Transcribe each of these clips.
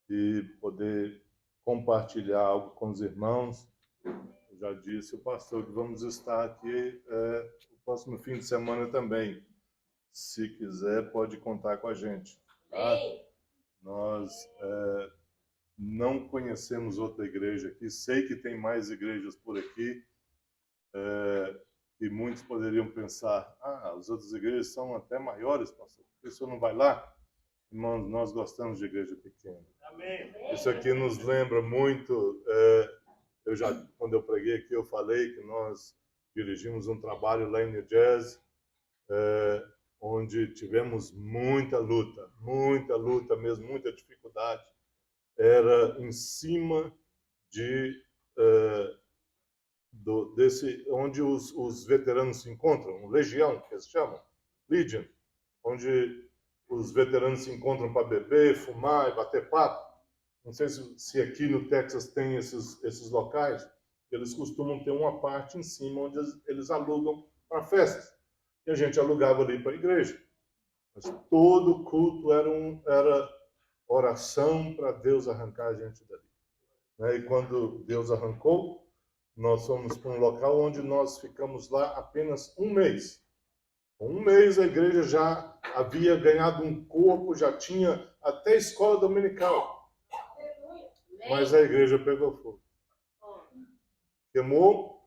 e poder compartilhar algo com os irmãos. Eu já disse o pastor que vamos estar aqui o próximo fim de semana também. Se quiser, pode contar com a gente. Tá? Nós não conhecemos outra igreja aqui. Sei que tem mais igrejas por aqui. E muitos poderiam pensar, as outras igrejas são até maiores, pastor. Por que o senhor não vai lá? Irmãos, nós gostamos de igreja pequena. Amém. Isso aqui nos lembra muito... quando eu preguei aqui, eu falei que nós dirigimos um trabalho lá em New Jersey, onde tivemos muita luta mesmo, muita dificuldade. Era em cima de onde os veteranos se encontram, Legião, que eles chamam, Legion, onde os veteranos se encontram para beber, fumar e bater papo. Não sei se aqui no Texas tem esses locais. Eles costumam ter uma parte em cima onde eles alugam para festas. E a gente alugava ali para a igreja. Mas todo culto era oração para Deus arrancar a gente dali. E quando Deus arrancou, nós fomos para um local onde nós ficamos lá apenas um mês. Com um mês a igreja já havia ganhado um corpo, já tinha até escola dominical. Mas a igreja pegou fogo. Queimou.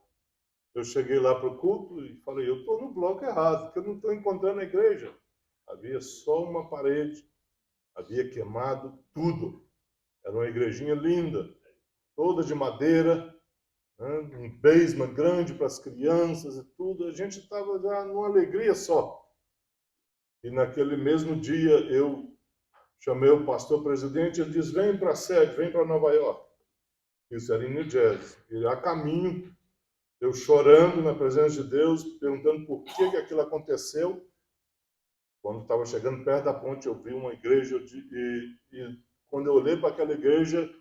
Eu cheguei lá para o culto e falei, eu estou no bloco errado, porque eu não estou encontrando a igreja. Havia só uma parede, havia queimado tudo. Era uma igrejinha linda, toda de madeira, um basement grande para as crianças e tudo. A gente estava já numa alegria só. E naquele mesmo dia eu chamei o pastor presidente, ele disse, vem para a sede, vem para Nova York. Isso era em New Jersey. E a caminho, eu chorando na presença de Deus, perguntando por que aquilo aconteceu. Quando estava chegando perto da ponte, eu vi uma igreja e quando eu olhei para aquela igreja,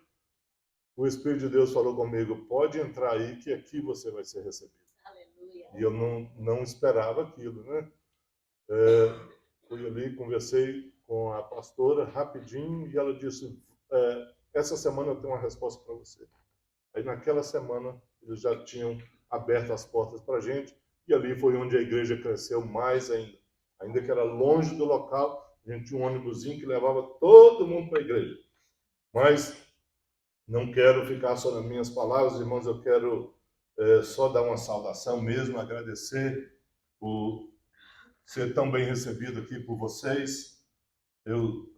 o Espírito de Deus falou comigo, pode entrar aí que aqui você vai ser recebido. Aleluia. E eu não esperava aquilo, né? Fui ali, conversei com a pastora rapidinho e ela disse, essa semana eu tenho uma resposta para você. Aí naquela semana eles já tinham aberto as portas para a gente e ali foi onde a igreja cresceu mais ainda. Ainda que era longe do local, a gente tinha um ônibusinho que levava todo mundo para a igreja. Mas não quero ficar só nas minhas palavras, irmãos, eu quero só dar uma saudação mesmo, agradecer por ser tão bem recebido aqui por vocês. Eu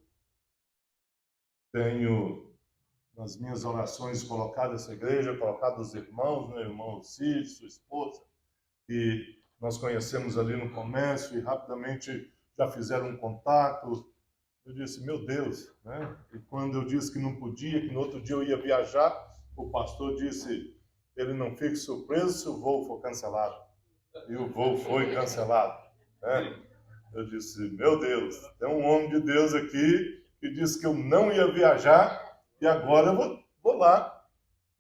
tenho nas minhas orações colocado essa igreja, colocado os irmãos, meu irmão Cid, sua esposa, que nós conhecemos ali no comércio e rapidamente já fizeram um contato. Eu disse, meu Deus, né? E quando eu disse que não podia, que no outro dia eu ia viajar, o pastor disse, ele não fique surpreso se o voo for cancelado. E o voo foi cancelado, né? Eu disse, meu Deus, tem um homem de Deus aqui que disse que eu não ia viajar e agora eu vou lá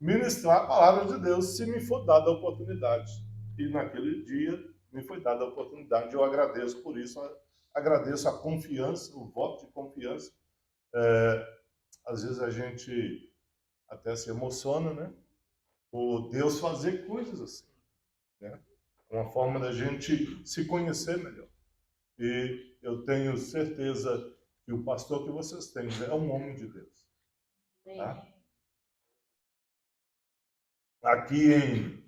ministrar a palavra de Deus se me for dada a oportunidade. E naquele dia me foi dada a oportunidade, eu agradeço por isso, agradeço a confiança, o voto de confiança. Às vezes a gente até se emociona, né? Por Deus fazer coisas assim, né? Uma forma da gente se conhecer melhor. E eu tenho certeza que o pastor que vocês têm é um homem de Deus. Tá? Aqui em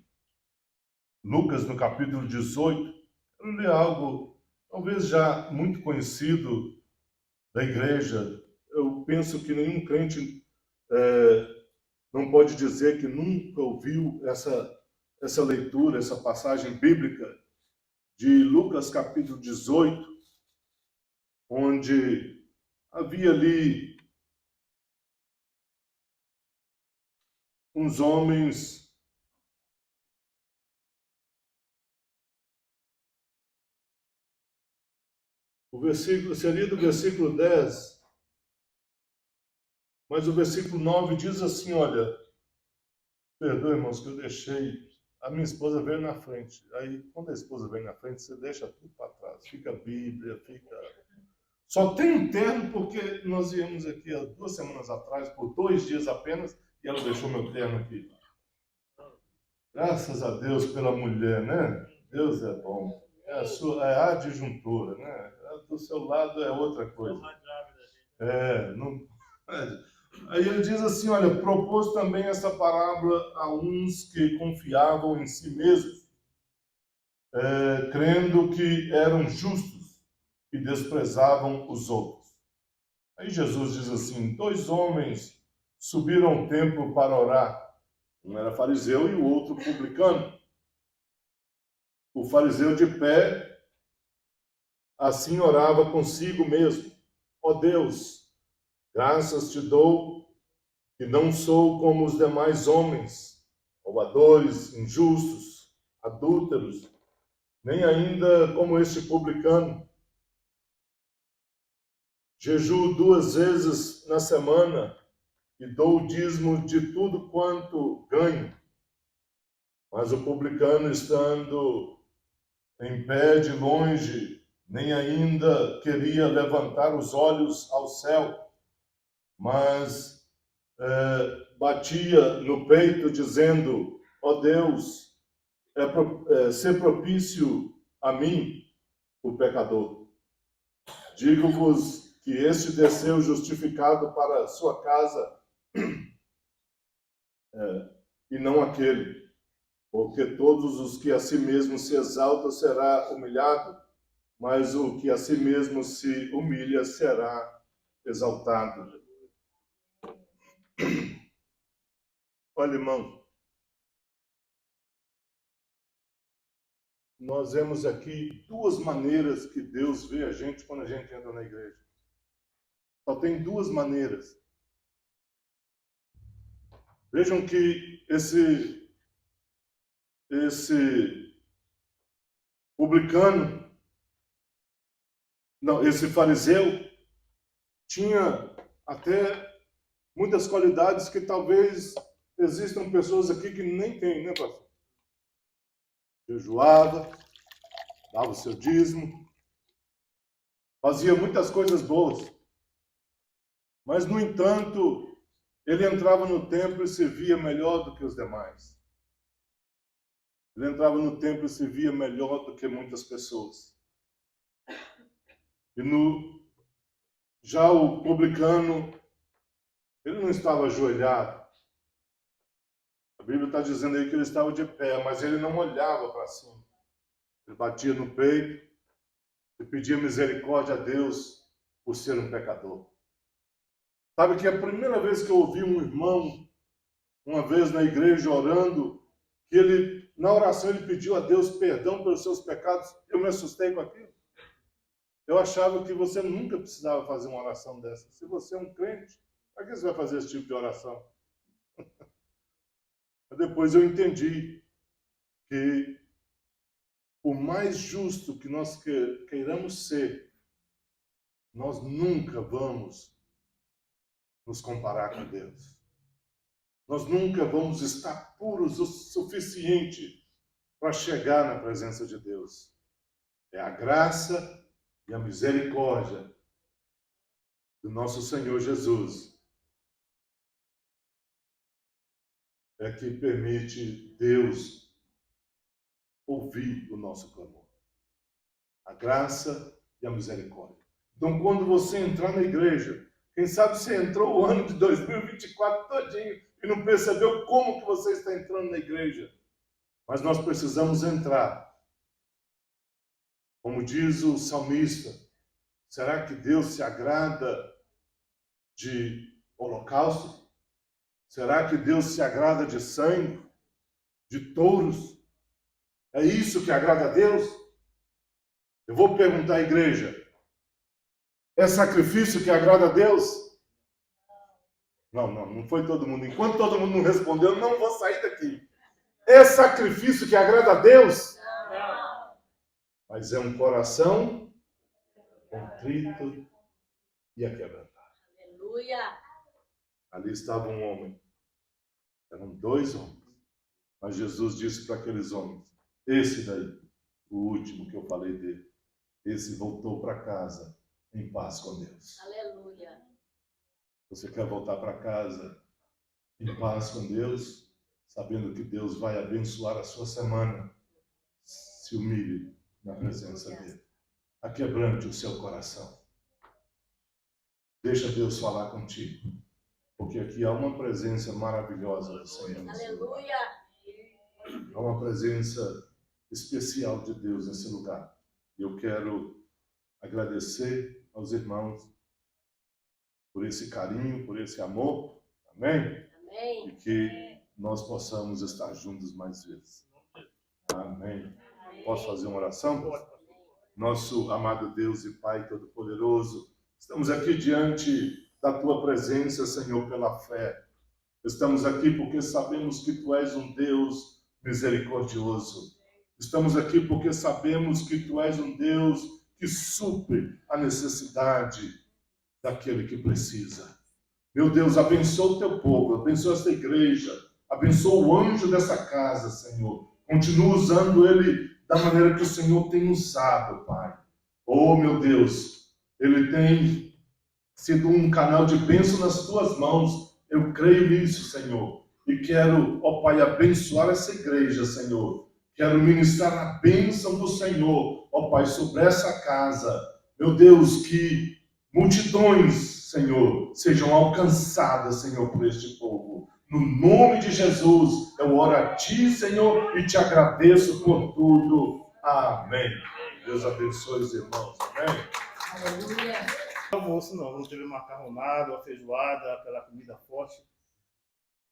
Lucas, no capítulo 18, eu li algo talvez já muito conhecido da igreja. Eu penso que nenhum crente não pode dizer que nunca ouviu essa leitura, essa passagem bíblica de Lucas, capítulo 18, onde havia ali uns homens o versículo seria do versículo 10, mas o versículo 9 diz assim, olha, perdoe, irmãos, que eu deixei, a minha esposa veio na frente. Aí, quando a esposa vem na frente, você deixa tudo para trás. Fica a Bíblia, fica Só tem um terno porque nós viemos aqui há 2 semanas atrás, por 2 dias apenas, e ela deixou meu terno aqui. Graças a Deus pela mulher, né? Deus é bom. É a adjuntora, né? Do seu lado é outra coisa. Não... Aí ele diz assim, olha, propôs também essa parábola a uns que confiavam em si mesmos, crendo que eram justos e desprezavam os outros. Aí Jesus diz assim, 2 homens subiram ao templo para orar. Um era fariseu e o outro publicano. O fariseu de pé, assim orava consigo mesmo. Ó Deus, graças te dou que não sou como os demais homens, roubadores, injustos, adúlteros, nem ainda como este publicano. Jejuo 2 vezes na semana e dou o dízimo de tudo quanto ganho. Mas o publicano, estando em pé de longe, nem ainda queria levantar os olhos ao céu, mas batia no peito, dizendo, ó Deus, ser propício a mim, o pecador. Digo-vos que este desceu justificado para sua casa, e não aquele. Porque todos os que a si mesmo se exaltam será humilhado, mas o que a si mesmo se humilha será exaltado. Olha, irmão, nós vemos aqui 2 maneiras que Deus vê a gente quando a gente entra na igreja. Só tem 2 maneiras. Vejam que esse publicano, não, esse fariseu, tinha até muitas qualidades que talvez existam pessoas aqui que nem têm, né, pastor? Jejuava, dava o seu dízimo, fazia muitas coisas boas. Mas, no entanto, ele entrava no templo e se via melhor do que os demais. Ele entrava no templo e se via melhor do que muitas pessoas. E já o publicano, ele não estava ajoelhado. A Bíblia está dizendo aí que ele estava de pé, mas ele não olhava para cima. Ele batia no peito e pedia misericórdia a Deus por ser um pecador. Sabe que a primeira vez que eu ouvi um irmão, uma vez na igreja orando, que ele, na oração, ele pediu a Deus perdão pelos seus pecados, eu me assustei com aquilo. Eu achava que você nunca precisava fazer uma oração dessa. Se você é um crente, para que você vai fazer esse tipo de oração? Depois eu entendi que, por mais justo que nós queiramos ser, nós nunca vamos nos comparar com Deus. Nós nunca vamos estar puros o suficiente para chegar na presença de Deus. É a graça e a misericórdia do nosso Senhor Jesus é que permite Deus ouvir o nosso clamor. A graça e a misericórdia. Então, quando você entrar na igreja, quem sabe você entrou o ano de 2024 todinho e não percebeu como que você está entrando na igreja. Mas nós precisamos entrar. Como diz o salmista, será que Deus se agrada de holocausto? Será que Deus se agrada de sangue? De touros? É isso que agrada a Deus? Eu vou perguntar à igreja, é sacrifício que agrada a Deus? Não foi todo mundo. Enquanto todo mundo não respondeu, eu não vou sair daqui. É sacrifício que agrada a Deus? Não. Mas é um coração contrito e aquebrantado. Aleluia! Ali estava um homem. Eram 2 homens. Mas Jesus disse para aqueles homens, esse daí, o último que eu falei dele, esse voltou para casa em paz com Deus. Aleluia. Você quer voltar para casa em paz com Deus, sabendo que Deus vai abençoar a sua semana? Se humilhe na presença dele. Aquebrante o seu coração. Deixa Deus falar contigo. Porque aqui há uma presença maravilhosa do Senhor. Aleluia. Há uma presença especial de Deus nesse lugar. E eu quero agradecer aos irmãos por esse carinho, por esse amor. Amém? Amém. E que nós possamos estar juntos mais vezes. Amém. Posso fazer uma oração? Nosso amado Deus e Pai Todo-Poderoso, estamos aqui diante da Tua presença, Senhor, pela fé. Estamos aqui porque sabemos que Tu és um Deus misericordioso. Estamos aqui porque sabemos que Tu és um Deus que supre a necessidade daquele que precisa. Meu Deus, abençoa o Teu povo, abençoa esta igreja, abençoa o anjo dessa casa, Senhor. Continua usando ele da maneira que o Senhor tem usado, Pai. Oh, meu Deus, ele tem sido um canal de bênção nas Tuas mãos. Eu creio nisso, Senhor. E quero, ó Pai, abençoar essa igreja, Senhor. Quero ministrar a bênção do Senhor, ó Pai, sobre essa casa. Meu Deus, que multidões, Senhor, sejam alcançadas, Senhor, por este povo. No nome de Jesus, eu oro a Ti, Senhor, e Te agradeço por tudo. Amém. Deus abençoe os irmãos. Amém. Aleluia. Almoço não teve macarronada, uma feijoada, aquela comida forte.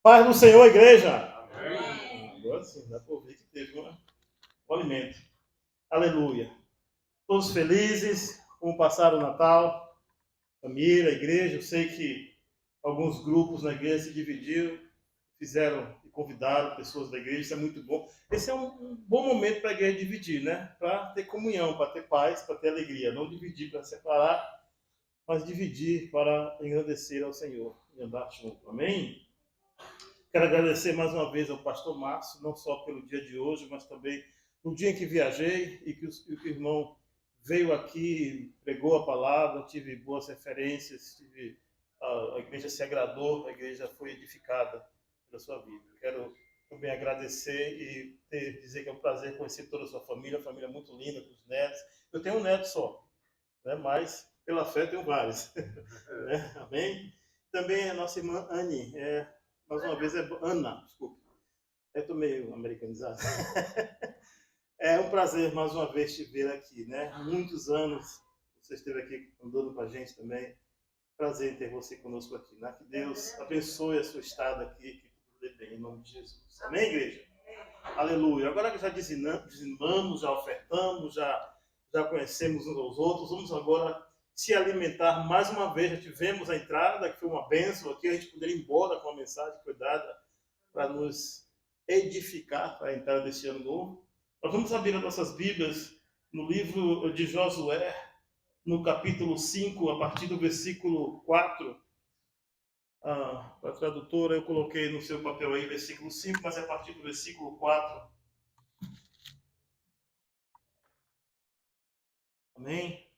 Paz do Senhor, igreja! Amém. Agora sim, dá para ver que teve um alimento. Aleluia. Todos felizes, como passaram o Natal, família, igreja. Eu sei que alguns grupos na igreja se dividiram, fizeram e convidaram pessoas da igreja, isso é muito bom. Esse é um bom momento para a igreja dividir, né? Para ter comunhão, para ter paz, para ter alegria. Não dividir para separar, mas dividir para engrandecer ao Senhor e andar junto. Amém? Quero agradecer mais uma vez ao pastor Márcio, não só pelo dia de hoje, mas também no dia em que viajei e que o irmão veio aqui, pregou a palavra, tive boas referências, a igreja se agradou, a igreja foi edificada pela sua vida. Quero também agradecer e dizer que é um prazer conhecer toda a sua família muito linda, com os netos. Eu tenho um neto só, né? Mas pela fé tenho vários. Né? Amém? Também a nossa irmã Anne, mais uma vez é Ana, desculpa. Eu estou meio americanizado. É um prazer mais uma vez te ver aqui, né? Muitos anos você esteve aqui andando com a gente também. Prazer em ter você conosco aqui, né? Que Deus abençoe a sua estada aqui, que tudo dê bem, em nome de Jesus. Amém, igreja? Aleluia. Agora que já dizimamos, já ofertamos, já conhecemos uns aos outros, vamos agora se alimentar mais uma vez. Já tivemos a entrada, que foi uma bênção aqui, a gente poderia ir embora com a mensagem que foi dada para nos edificar para a entrada deste ano novo. Nós vamos abrir as nossas Bíblias no livro de Josué, no capítulo 5, a partir do versículo 4. Para a tradutora, eu coloquei no seu papel aí versículo 5, mas é a partir do versículo 4. Amém?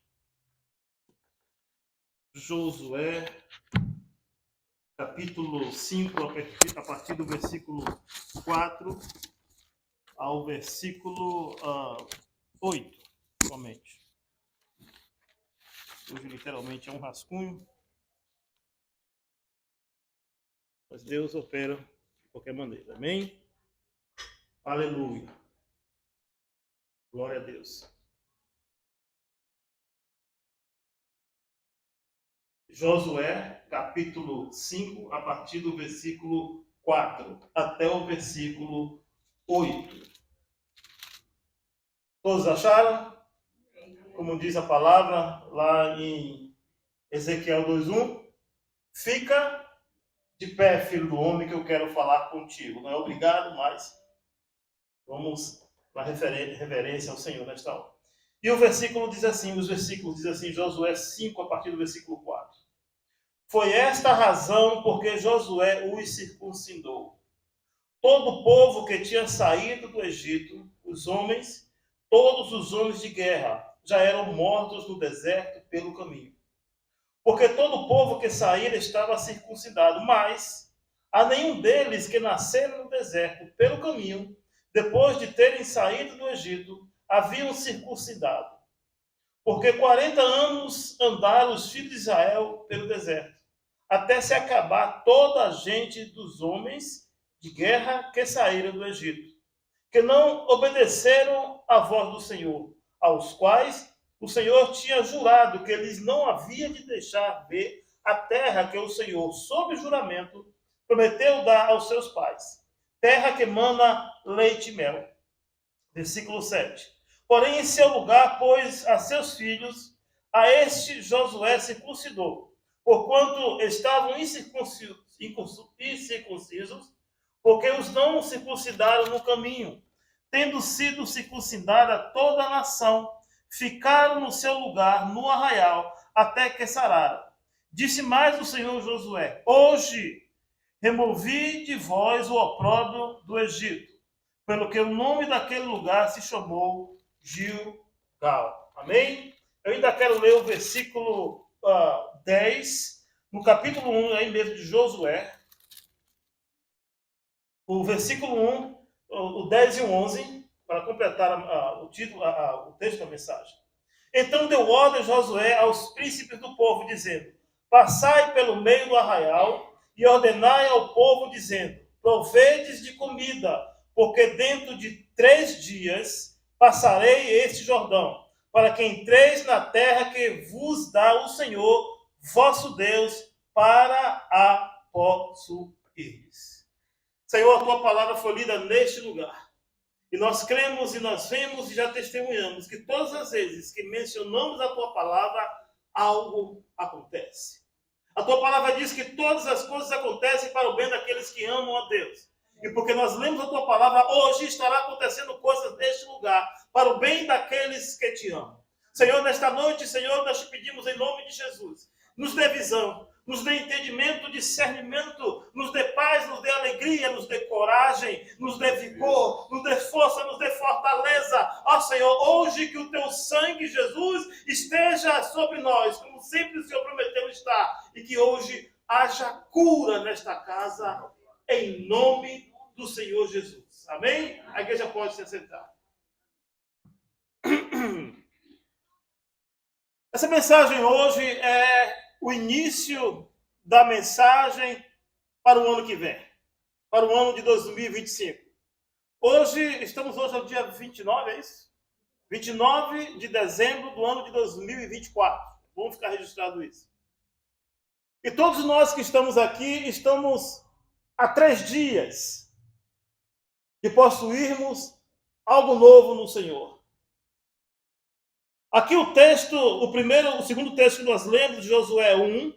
Josué, capítulo 5, a partir do versículo 4 ao versículo 8, somente. Hoje, literalmente, é um rascunho. Mas Deus opera de qualquer maneira. Amém? Aleluia. Glória a Deus. Josué, capítulo 5, a partir do versículo 4 até o versículo 8. Todos acharam? Como diz a palavra lá em Ezequiel 2:1, fica de pé, filho do homem, que eu quero falar contigo. Não é obrigado, mas vamos na reverência ao Senhor nesta hora. E o versículo diz assim, Josué 5, a partir do versículo 4. Foi esta a razão porque Josué os circuncidou. Todo o povo que tinha saído do Egito, todos os homens de guerra, já eram mortos no deserto pelo caminho. porque todo o povo que saíra estava circuncidado, mas a nenhum deles que nasceram no deserto pelo caminho, depois de terem saído do Egito, haviam circuncidado. Porque 40 anos andaram os filhos de Israel pelo deserto, até se acabar toda a gente dos homens de guerra que saíram do Egito, que não obedeceram à voz do Senhor, aos quais o Senhor tinha jurado que eles não havia de deixar ver a terra que o Senhor, sob juramento, prometeu dar aos seus pais, terra que mana leite e mel. Versículo 7. Porém, em seu lugar, pôs a seus filhos, a este Josué circuncidou, porquanto estavam incircuncisos, porque os não circuncidaram no caminho. Tendo sido circuncidada toda a nação, ficaram no seu lugar, no arraial, até que sararam. Disse mais o Senhor Josué: hoje removi de vós o opróbrio do Egito, pelo que o nome daquele lugar se chamou Gilgal. Amém? Eu ainda quero ler o versículo 10, no capítulo 1, aí mesmo de Josué. O versículo 1, o 10 e o 11, para completar o título, o texto da mensagem. Então deu ordem Josué aos príncipes do povo, dizendo: passai pelo meio do arraial e ordenai ao povo, dizendo: provedes de comida, porque dentro de 3 dias passarei este Jordão, para que entreis na terra que vos dá o Senhor, vosso Deus, para a possuires. Senhor, a tua palavra foi lida neste lugar. E nós cremos e nós vemos e já testemunhamos que todas as vezes que mencionamos a tua palavra, algo acontece. A tua palavra diz que todas as coisas acontecem para o bem daqueles que amam a Deus. E porque nós lemos a tua palavra, hoje estará acontecendo coisas neste lugar, para o bem daqueles que te amam. Senhor, nesta noite, Senhor, nós te pedimos em nome de Jesus, nos dê visão, nos dê entendimento, discernimento, nos dê paz, nos dê alegria, nos dê coragem, nos dê vigor, nos dê força, nos dê fortaleza. Ó Senhor, hoje que o teu sangue, Jesus, esteja sobre nós, como sempre o Senhor prometeu estar, e que hoje haja cura nesta casa, em nome do Senhor Jesus. Amém? A igreja pode se assentar. Essa mensagem hoje é o início da mensagem para o ano que vem, para o ano de 2025. Estamos hoje no dia 29, é isso? 29 de dezembro do ano de 2024. Vamos ficar registrado isso. E todos nós que estamos aqui, estamos há 3 dias de possuirmos algo novo no Senhor. Aqui o texto, o segundo texto que nós lemos de Josué 1,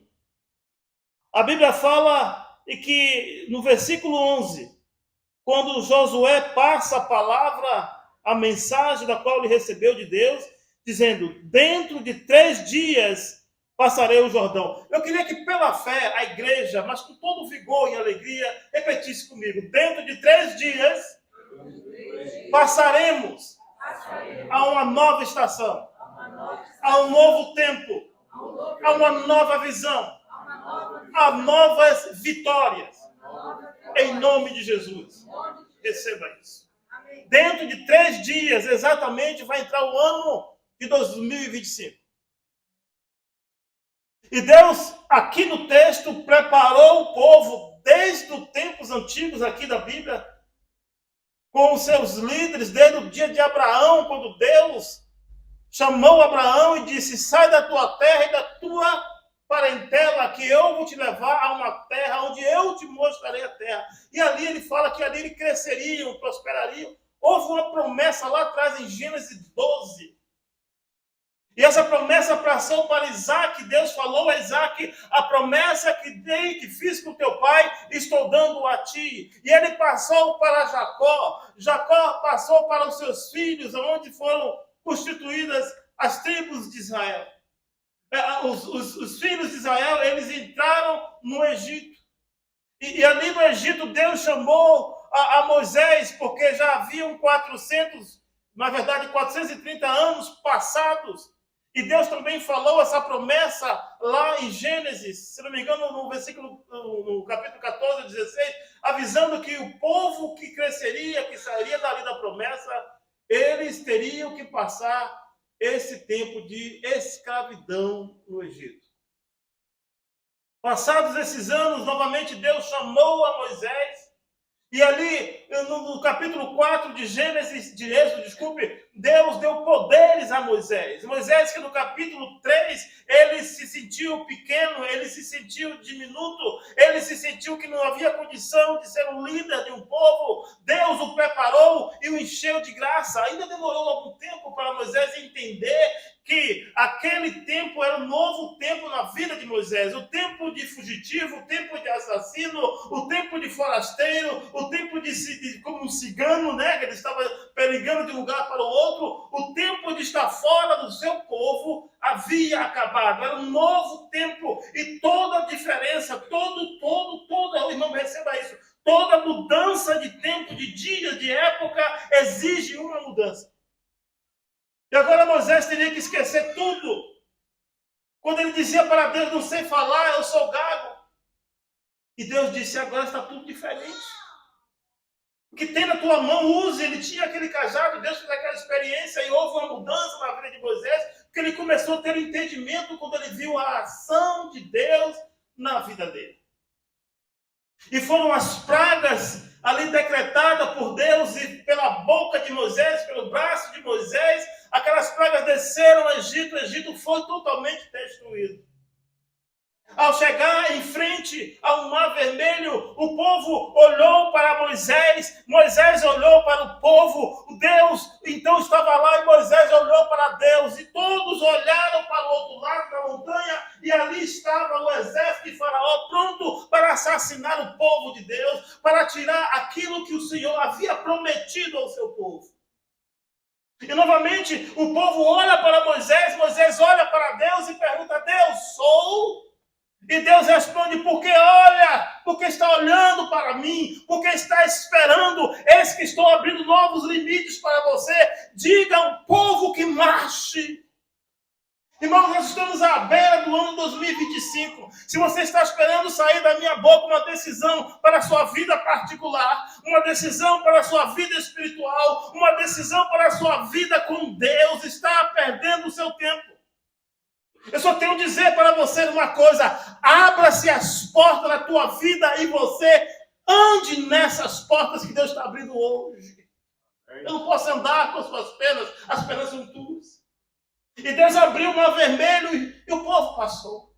a Bíblia fala e que no versículo 11, quando Josué passa a palavra, a mensagem da qual ele recebeu de Deus, dizendo: dentro de 3 dias passarei o Jordão. Eu queria que pela fé a igreja, mas com todo vigor e alegria, repetisse comigo: dentro de 3 dias passaremos a uma nova estação, a um novo tempo, a uma nova visão, a novas vitórias, em nome de Jesus. Receba isso. Dentro de 3 dias, exatamente, vai entrar o ano de 2025. E Deus, aqui no texto, preparou o povo, desde os tempos antigos aqui da Bíblia, com os seus líderes, desde o dia de Abraão, quando Deus chamou Abraão e disse: sai da tua terra e da tua parentela, que eu vou te levar a uma terra onde eu te mostrarei a terra. E ali ele fala que ali eles cresceriam, prosperariam. Houve uma promessa lá atrás em Gênesis 12. E essa promessa passou para Isaac. Deus falou a Isaac: a promessa que dei, que fiz com teu pai, estou dando a ti. E ele passou para Jacó. Jacó passou para os seus filhos, onde foram constituídas as tribos de Israel. Os filhos de Israel, eles entraram no Egito. E ali no Egito, Deus chamou a Moisés, porque já haviam 430 anos passados. E Deus também falou essa promessa lá em Gênesis, se não me engano, no versículo, no capítulo 14, 16, avisando que o povo que cresceria, que sairia dali da promessa, eles teriam que passar esse tempo de escravidão no Egito. Passados esses anos, novamente Deus chamou a Moisés. E ali, no capítulo 4 de Gênesis, de Êxodo, desculpe, Deus deu poderes a Moisés. Moisés, que no capítulo 3, ele se sentiu pequeno, ele se sentiu diminuto, ele se sentiu que não havia condição de ser o líder de um povo. Deus o preparou e o encheu de graça. Ainda demorou algum tempo para Moisés entender que aquele tempo era um novo tempo na vida de Moisés. O tempo de fugitivo, o tempo de assassino, o tempo de forasteiro, o tempo de como um cigano, né? Que ele estava perigando de um lugar para o outro. O tempo de estar fora do seu povo havia acabado. Era um novo tempo. E toda a diferença, toda, irmão, receba isso. Toda mudança de tempo, de dias, de época, exige uma mudança. E agora Moisés teria que esquecer tudo. Quando ele dizia para Deus, não sei falar, eu sou gago. E Deus disse, agora está tudo diferente. O que tem na tua mão, use. Ele tinha aquele cajado, Deus fez aquela experiência e houve uma mudança na vida de Moisés, porque ele começou a ter um entendimento quando ele viu a ação de Deus na vida dele. E foram as pragas ali decretadas por Deus e pela boca de Moisés, pelo braço de Moisés, aquelas pragas desceram ao Egito, o Egito foi totalmente destruído. Ao chegar em frente ao Mar Vermelho, o povo olhou para Moisés, Moisés olhou para o povo, Deus então estava lá e Moisés olhou para Deus, e todos olharam para o outro lado da montanha, e ali estava o exército de Faraó pronto para assassinar o povo de Deus, para tirar aquilo que o Senhor havia prometido ao seu povo. E novamente o povo olha para Moisés, Moisés olha para Deus e pergunta, Deus, sou? E Deus responde, porque olha, porque está olhando para mim, porque está esperando, eis que estou abrindo novos limites para você, diga ao povo que marche. Irmãos, nós estamos à beira do ano 2025. Se você está esperando sair da minha boca uma decisão para a sua vida particular, uma decisão para a sua vida espiritual, uma decisão para a sua vida com Deus, está perdendo o seu tempo. Eu só tenho a dizer para você uma coisa, abra-se as portas da tua vida e você ande nessas portas que Deus está abrindo hoje. Eu não posso andar com as suas penas, as penas são tuas. E Deus abriu o Mar Vermelho e o povo passou.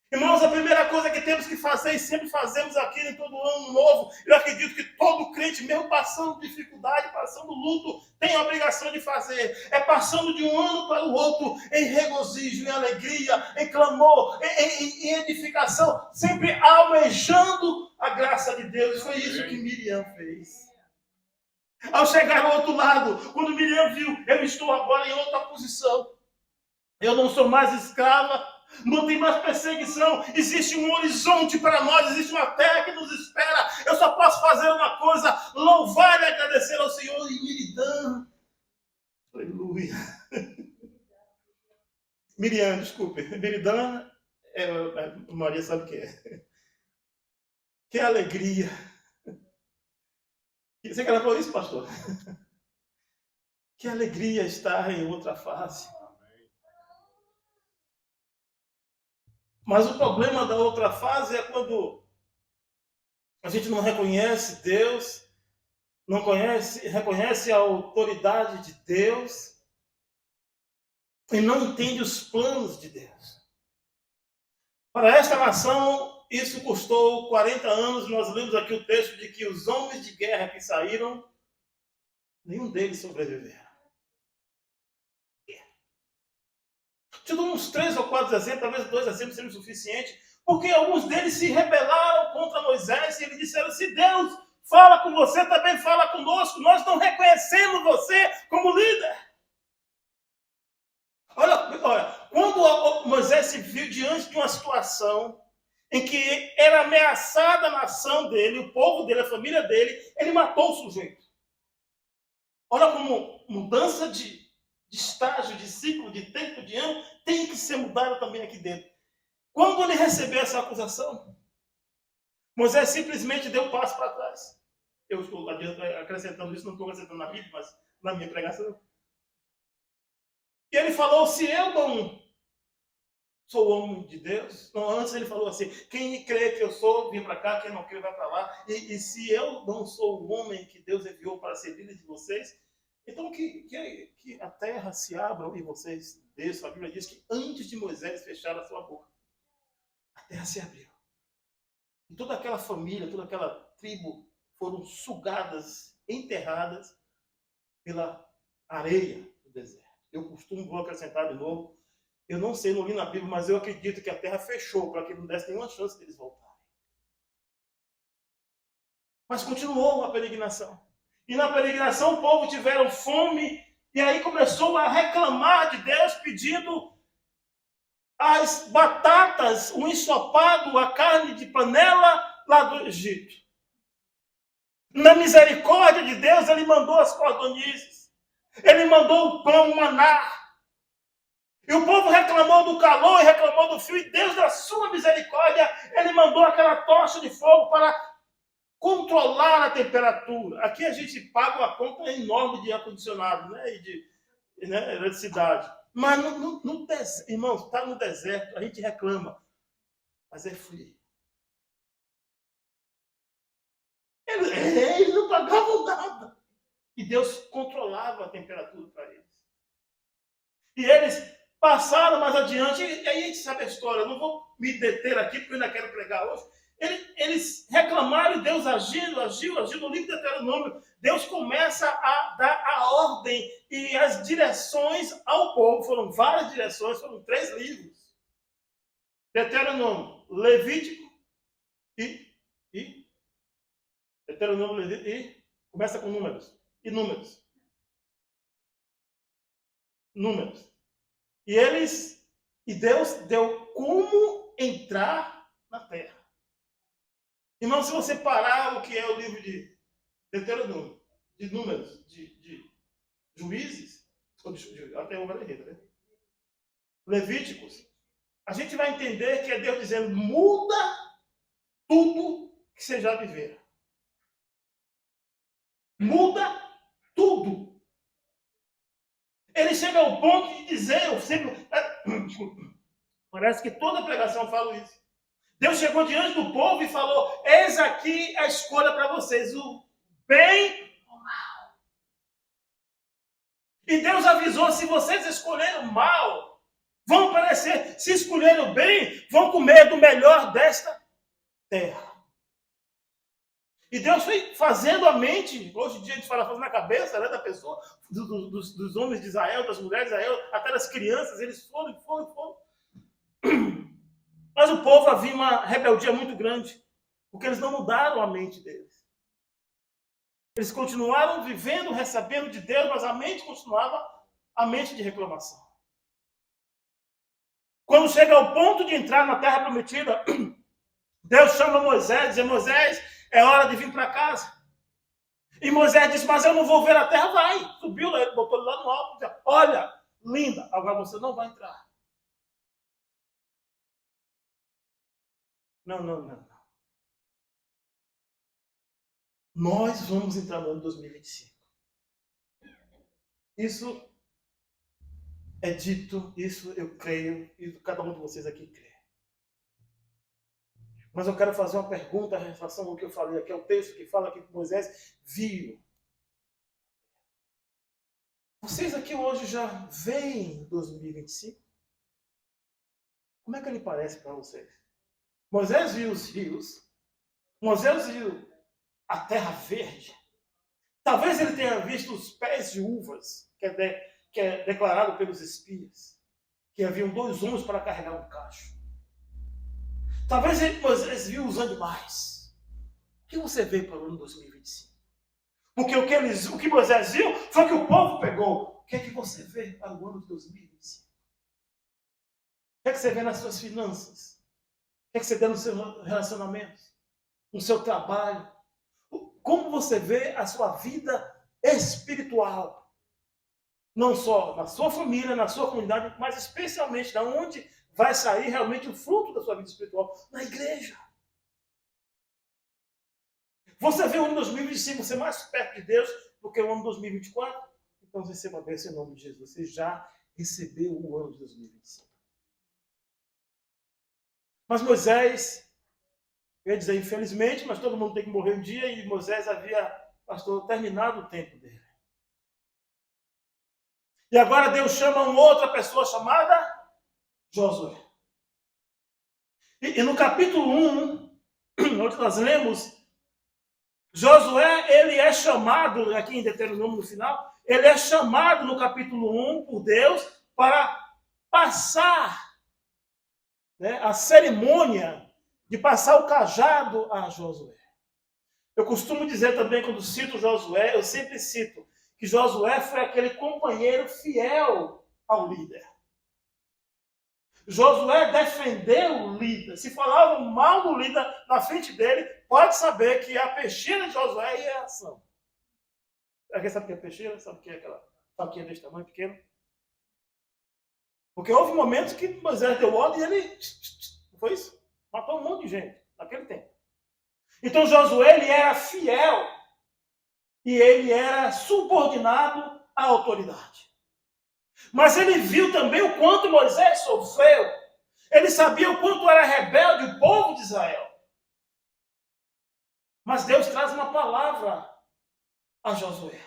Irmãos, a primeira coisa que temos que fazer, e sempre fazemos aqui em todo ano novo, eu acredito que todo crente, mesmo passando dificuldade, passando luto, tem a obrigação de fazer. É passando de um ano para o outro, em regozijo, em alegria, em clamor, em edificação, sempre almejando a graça de Deus. Foi isso que Miriam fez. Ao chegar ao outro lado, quando Miriam viu, eu estou agora em outra posição. Eu não sou mais escrava, não tem mais perseguição, existe um horizonte para nós, existe uma terra que nos espera. Eu só posso fazer uma coisa, louvar e agradecer ao Senhor em Miriam. Aleluia. Miriam, desculpe. Miriam, Maria sabe o que é. Que alegria. Você gravou isso, pastor? Que alegria estar em outra fase. Mas o problema da outra fase é quando a gente não reconhece Deus, não reconhece a autoridade de Deus e não entende os planos de Deus. Para esta nação, isso custou 40 anos. Nós lemos aqui o texto de que os homens de guerra que saíram, nenhum deles sobreviveram. Te dou uns 3 ou 4 exemplos, talvez 2 exemplos sejam suficientes, porque alguns deles se rebelaram contra Moisés e eles disseram, se Deus fala com você, também fala conosco, nós não reconhecemos você como líder. Olha, quando Moisés se viu diante de uma situação em que era ameaçada a nação dele, o povo dele, a família dele, ele matou o sujeito. Olha como mudança de de estágio, de ciclo, de tempo, de ano, tem que ser mudada também aqui dentro. Quando ele recebeu essa acusação, Moisés simplesmente deu um passo para trás. Eu estou acrescentando isso, não estou acrescentando na Bíblia, mas na minha pregação. E ele falou, se eu não sou homem de Deus, não, antes ele falou assim, quem crê que eu sou, vem para cá, quem não crê, vai para lá. E se eu não sou o homem que Deus enviou para ser líder de vocês, então que a terra se abra e vocês desçam. A Bíblia diz que antes de Moisés fechar a sua boca, a terra se abriu. E toda aquela família, toda aquela tribo foram sugadas, enterradas pela areia do deserto. Eu vou acrescentar de novo, eu não sei, não li na Bíblia, mas eu acredito que a terra fechou para que não desse nenhuma chance deles voltarem. Mas continuou a peregrinação. E na peregrinação o povo tiveram fome e aí começou a reclamar de Deus, pedindo as batatas, o ensopado, a carne de panela lá do Egito. Na misericórdia de Deus, ele mandou as cordonizes. Ele mandou o pão, o maná. E o povo reclamou do calor e reclamou do frio. E Deus, da sua misericórdia, ele mandou aquela tocha de fogo para controlar a temperatura. Aqui a gente paga uma conta enorme de ar-condicionado, né? E de eletricidade. Mas no deserto, irmãos, está no deserto, a gente reclama. Mas é frio. Eles não pagavam nada. E Deus controlava a temperatura para eles. E eles passaram mais adiante, e aí a gente sabe a história, eu não vou me deter aqui, porque eu ainda quero pregar hoje. Eles reclamaram e Deus agiu no livro de Deuteronômio. Deus começa a dar a ordem e as direções ao povo. Foram várias direções, foram 3 livros. Deuteronômio, Levítico e Deuteronômio, Levítico e começa com números. E números. E Deus deu como entrar na terra. Irmão, se você parar o que é o livro de Deuteronômio, de Números, de Juízes, até o né? Levíticos, a gente vai entender que é Deus dizendo, muda tudo que você já viveu. Muda tudo. Ele chega ao ponto de dizer, parece que toda pregação eu falo isso. Deus chegou diante do povo e falou, eis aqui a escolha para vocês, o bem ou o mal. E Deus avisou, se vocês escolherem o mal, vão perecer. Se escolherem o bem, vão comer do melhor desta terra. E Deus foi fazendo a mente, hoje em dia a gente fala fazendo a cabeça, né, da pessoa, dos homens de Israel, das mulheres de Israel, até das crianças, eles foram. Mas o povo havia uma rebeldia muito grande, porque eles não mudaram a mente deles. Eles continuaram vivendo, recebendo de Deus, mas a mente continuava a mente de reclamação. Quando chega ao ponto de entrar na terra prometida, Deus chama Moisés, diz, Moisés, é hora de vir para casa. E Moisés disse, mas eu não vou ver a terra, vai. Subiu lá, ele botou ele lá no alto, disse, olha, linda, agora você não vai entrar. Não. Nós vamos entrar no ano 2025. Isso é dito, isso eu creio, e cada um de vocês aqui crê. Mas eu quero fazer uma pergunta em relação ao que eu falei aqui, é o texto que fala que Moisés viu. Vocês aqui hoje já veem 2025? Como é que ele parece para vocês? Moisés viu os rios, Moisés viu a terra verde. Talvez ele tenha visto os pés de uvas, que é declarado pelos espias, que haviam 2 homens para carregar um cacho. Talvez Moisés viu os animais. O que você vê para o ano 2025? Porque o que Moisés viu foi o que o povo pegou. O que é que você vê para o ano de 2025? O que é que você vê nas suas finanças? O que é que você vê nos seus relacionamentos? No seu trabalho? Como você vê a sua vida espiritual Não só na sua família, na sua comunidade, mas especialmente da onde vai sair realmente o fruto da sua vida espiritual, na igreja. Você vê o ano 2025 ser mais perto de Deus do que o ano 2024? Então receba a bênção em nome de Jesus. Você já recebeu o ano de 2025. Mas Moisés, eu ia dizer infelizmente, mas todo mundo tem que morrer um dia, e Moisés havia, pastor, terminado o tempo dele. E agora Deus chama uma outra pessoa chamada Josué. E no capítulo 1, onde nós lemos, Josué, ele é chamado, aqui em Deuteronômio no final, ele é chamado no capítulo 1 por Deus para passar, né, a cerimônia de passar o cajado a Josué. Eu costumo dizer também, quando cito Josué, eu sempre cito que Josué foi aquele companheiro fiel ao líder. Josué defendeu o líder. Se falavam mal do líder na frente dele, pode saber que a peixeira de Josué ia em ação. Alguém sabe o que é peixeira? Sabe o que é aquela faquinha desse tamanho, pequeno? Porque houve momentos que Moisés deu ordem e ele... Não foi isso? Matou um monte de gente naquele tempo. Então Josué, ele era fiel e ele era subordinado à autoridade. Mas ele viu também o quanto Moisés sofreu. Ele sabia o quanto era rebelde o povo de Israel. Mas Deus traz uma palavra a Josué.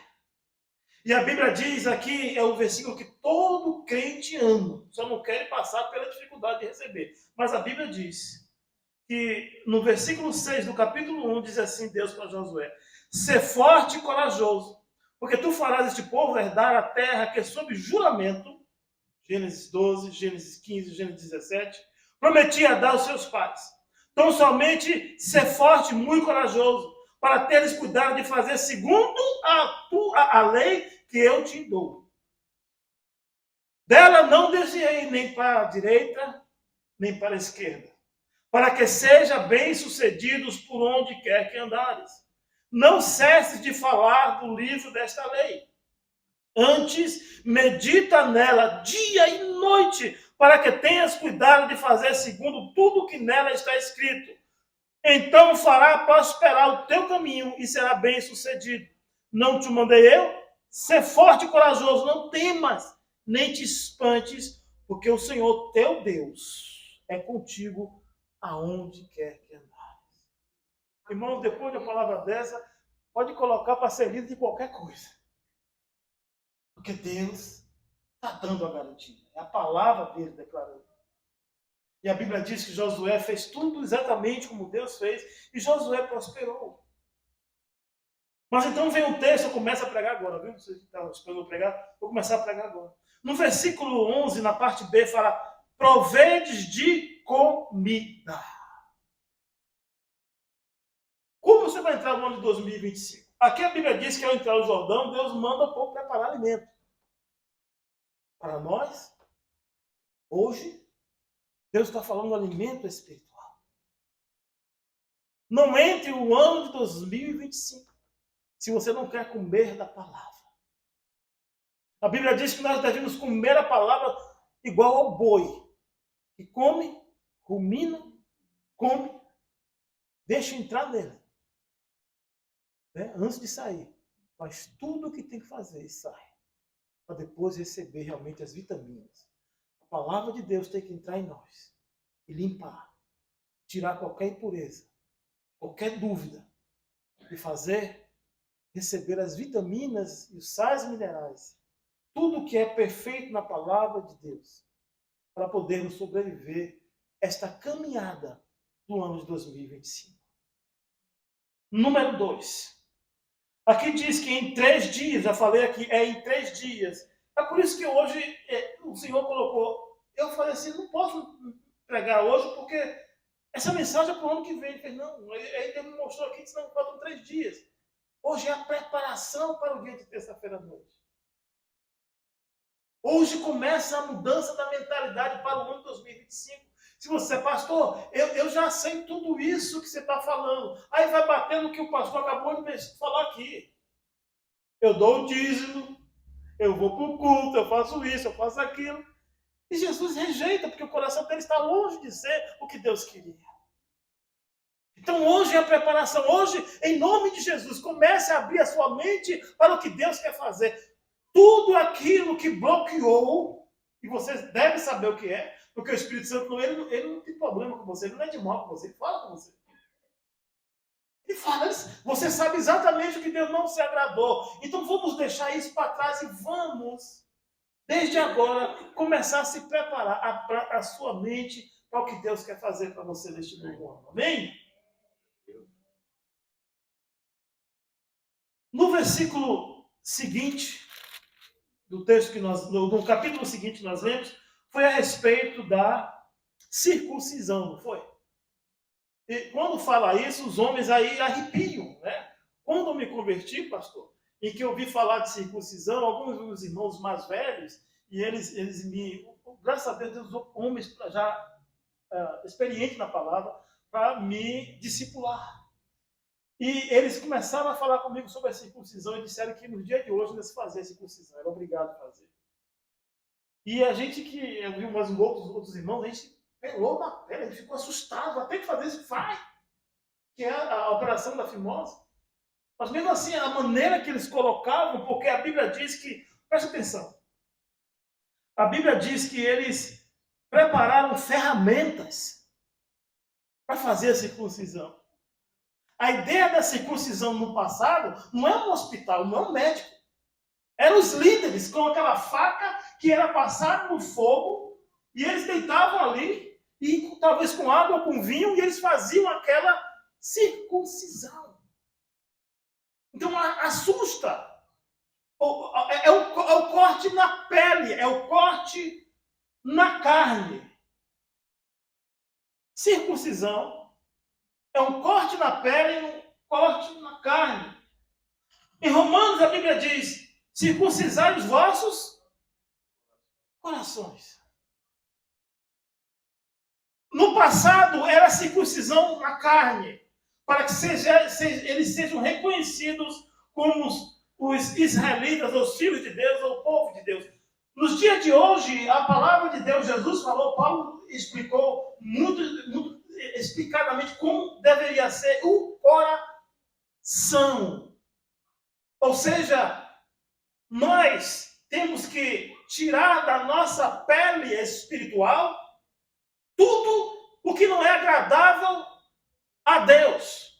E a Bíblia diz aqui, é o versículo que todo crente ama. Só não quer passar pela dificuldade de receber. Mas a Bíblia diz que no versículo 6 do capítulo 1 diz assim Deus para Josué: ser forte e corajoso, porque tu farás este povo herdar a terra que é sob juramento, Gênesis 12, Gênesis 15, Gênesis 17, prometia dar aos seus pais. Então somente ser forte e muito corajoso, para teres cuidado de fazer segundo a lei que eu te dou. Dela não desviei nem para a direita, nem para a esquerda, para que seja bem-sucedidos por onde quer que andares. Não cesses de falar do livro desta lei. Antes, medita nela dia e noite, para que tenhas cuidado de fazer segundo tudo que nela está escrito. Então fará prosperar o teu caminho e será bem-sucedido. Não te mandei eu? Ser forte e corajoso, não temas, nem te espantes, porque o Senhor teu Deus é contigo aonde quer que andares. Irmão, depois de uma palavra dessa, pode colocar para ser lido de qualquer coisa. Porque Deus está dando a garantia. É a palavra dele declarando. E a Bíblia diz que Josué fez tudo exatamente como Deus fez, e Josué prosperou. Mas então vem o texto, eu começo a pregar agora, viu? Você que está esperando eu pregar, vou começar a pregar agora. No versículo 11, na parte B, fala: provedes de comida. Como você vai entrar no ano de 2025? Aqui a Bíblia diz que ao entrar no Jordão, Deus manda o povo preparar alimento. Para nós, hoje, Deus está falando do alimento espiritual. Não entre o ano de 2025 se você não quer comer da palavra. A Bíblia diz que nós devemos comer a palavra igual ao boi, que come, rumina, come, deixa entrar nele. Né? Antes de sair, faz tudo o que tem que fazer e sai, para depois receber realmente as vitaminas. A palavra de Deus tem que entrar em nós e limpar, tirar qualquer impureza, qualquer dúvida, e fazer receber as vitaminas e os sais minerais, tudo que é perfeito na palavra de Deus, para podermos sobreviver esta caminhada do ano de 2025. Número 2. Aqui diz que em 3 dias, já falei aqui, é em 3 dias. É por isso que hoje o Senhor colocou, eu falei assim, não posso pregar hoje, porque essa mensagem é para o ano que vem. Ele fez, não, ele me mostrou aqui que não faltam 3 dias. Hoje é a preparação para o dia de terça-feira à noite. Hoje começa a mudança da mentalidade para o ano de 2025. Se você, pastor, eu já sei tudo isso que você está falando. Aí vai bater no que o pastor acabou de falar aqui. Eu dou o dízimo, eu vou para o culto, eu faço isso, eu faço aquilo. E Jesus rejeita, porque o coração dele está longe de ser o que Deus queria. Então hoje é a preparação. Hoje, em nome de Jesus, comece a abrir a sua mente para o que Deus quer fazer. Tudo aquilo que bloqueou, e você deve saber o que é, porque o Espírito Santo, ele não tem problema com você, ele não é de mal com você, ele fala com você. Ele fala, você sabe exatamente o que Deus não se agradou. Então vamos deixar isso para trás e vamos, desde agora, começar a se preparar a sua mente para o que Deus quer fazer para você neste novo ano. Amém? No versículo seguinte, do texto que no capítulo seguinte nós lemos, foi a respeito da circuncisão, não foi? E quando fala isso, os homens aí arrepiam, né? Quando eu me converti, pastor, e que eu ouvi falar de circuncisão, alguns dos irmãos mais velhos, e eles me, graças a Deus, usou homens já experientes na palavra, para me discipular. E eles começaram a falar comigo sobre a circuncisão e disseram que no dia de hoje eles faziam a circuncisão, era obrigado a fazer. E a gente que viu mais outros irmãos, a gente pelou na pele, a gente ficou assustado, até que fazer isso faz, que é a operação da fimose. Mas mesmo assim, a maneira que eles colocavam, porque a Bíblia diz que, presta atenção, a Bíblia diz que eles prepararam ferramentas para fazer a circuncisão. A ideia da circuncisão no passado não é um hospital, não é um médico. Eram os líderes com aquela faca que era passada no fogo e eles deitavam ali e talvez com água ou com vinho e eles faziam aquela circuncisão. Então assusta. É o corte na pele, é o corte na carne. Circuncisão é um corte na pele e um corte na carne. Em Romanos a Bíblia diz, circuncisai os vossos corações. No passado era circuncisão na carne, para que eles sejam reconhecidos como os israelitas, os filhos de Deus, ou o povo de Deus. Nos dias de hoje, a palavra de Deus, Jesus falou, Paulo explicou muito explicadamente como deveria ser o coração. Ou seja, nós temos que tirar da nossa pele espiritual tudo o que não é agradável a Deus.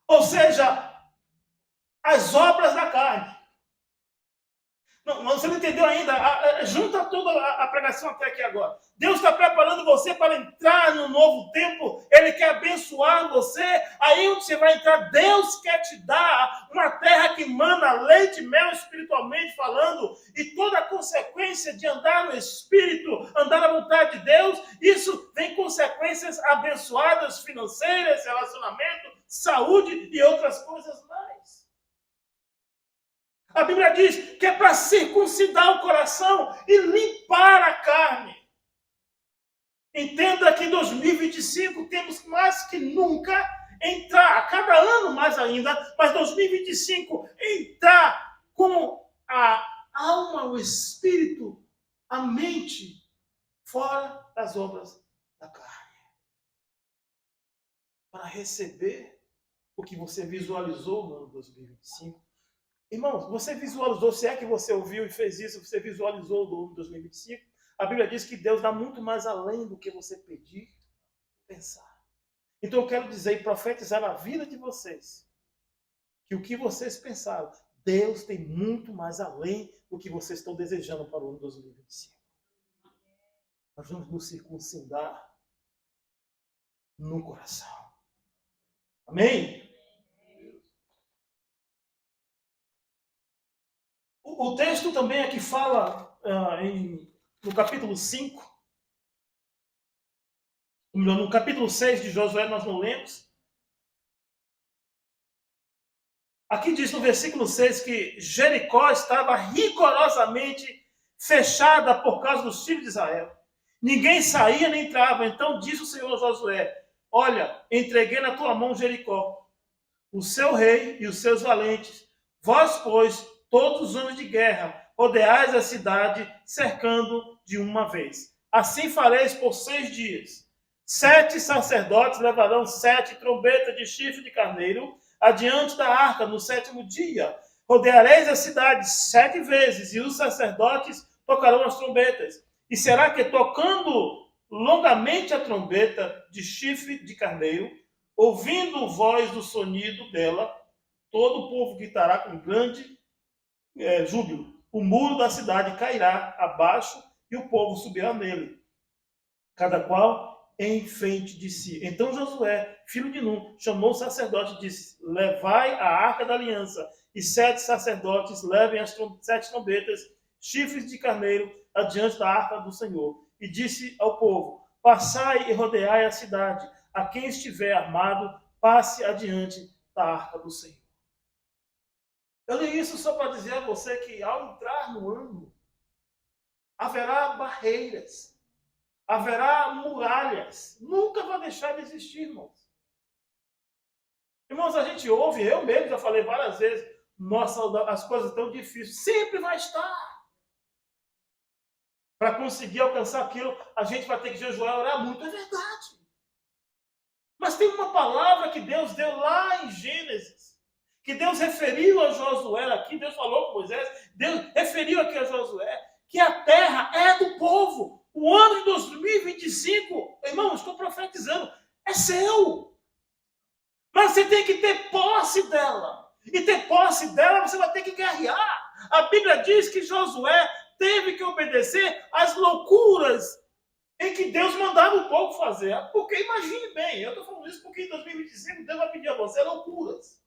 Ou seja, as obras da carne. Não, você não entendeu ainda. Junta toda a pregação até aqui agora. Deus está preparando você para entrar no novo tempo. Ele quer abençoar você. Aí onde você vai entrar, Deus quer te dar uma terra que mana leite e mel espiritualmente falando. E toda a consequência de andar no Espírito, andar na vontade de Deus, isso vem consequências abençoadas, financeiras, relacionamento, saúde e outras coisas mais. A Bíblia diz que é para circuncidar o coração e limpar a carne. Entenda que em 2025 temos mais que nunca entrar, a cada ano mais ainda, mas 2025 entrar com a alma, o espírito, a mente fora das obras da carne. Para receber o que você visualizou no ano 2025. Irmãos, você visualizou, se é que você ouviu e fez isso, você visualizou do ano 2025, a Bíblia diz que Deus dá muito mais além do que você pedir, pensar. Então eu quero dizer e profetizar na vida de vocês, que o que vocês pensaram, Deus tem muito mais além do que vocês estão desejando para o ano 2025. Nós vamos nos circuncidar no coração. Amém? O texto também aqui fala, no capítulo 5, no capítulo 6 de Josué, nós não lemos. Aqui diz no versículo 6 que Jericó estava rigorosamente fechada por causa dos filhos de Israel. Ninguém saía nem entrava. Então disse o Senhor a Josué, olha, entreguei na tua mão Jericó, o seu rei e os seus valentes. Vós, pois, todos os homens de guerra, rodeais a cidade, cercando de uma vez. Assim fareis por 6 dias. 7 sacerdotes levarão 7 trombetas de chifre de carneiro adiante da arca no 7º dia. Rodeareis a cidade 7 vezes, e os sacerdotes tocarão as trombetas. E será que, tocando longamente a trombeta de chifre de carneiro, ouvindo voz do sonido dela, todo o povo gritará com grande júbilo. O muro da cidade cairá abaixo e o povo subirá nele, cada qual em frente de si. Então Josué, filho de Num, chamou o sacerdote e disse: levai a arca da aliança, e 7 sacerdotes levem as 7 trombetas, chifres de carneiro, adiante da arca do Senhor. E disse ao povo: passai e rodeai a cidade. A quem estiver armado, passe adiante da arca do Senhor. Eu li isso só para dizer a você que ao entrar no ano, haverá barreiras, haverá muralhas, nunca vai deixar de existir, irmãos. Irmãos, a gente ouve, eu mesmo já falei várias vezes, nossa, as coisas estão difíceis, sempre vai estar. Para conseguir alcançar aquilo, a gente vai ter que jejuar e orar muito, é verdade. Mas tem uma palavra que Deus deu lá em Gênesis, que Deus referiu a Josué aqui, Deus falou com Moisés, Deus referiu aqui a Josué, que a terra é do povo. O ano de 2025, irmão, estou profetizando, é seu. Mas você tem que ter posse dela. E ter posse dela, você vai ter que guerrear. A Bíblia diz que Josué teve que obedecer às loucuras em que Deus mandava o povo fazer. Porque imagine bem, eu estou falando isso porque em 2025 Deus vai pedir a você loucuras.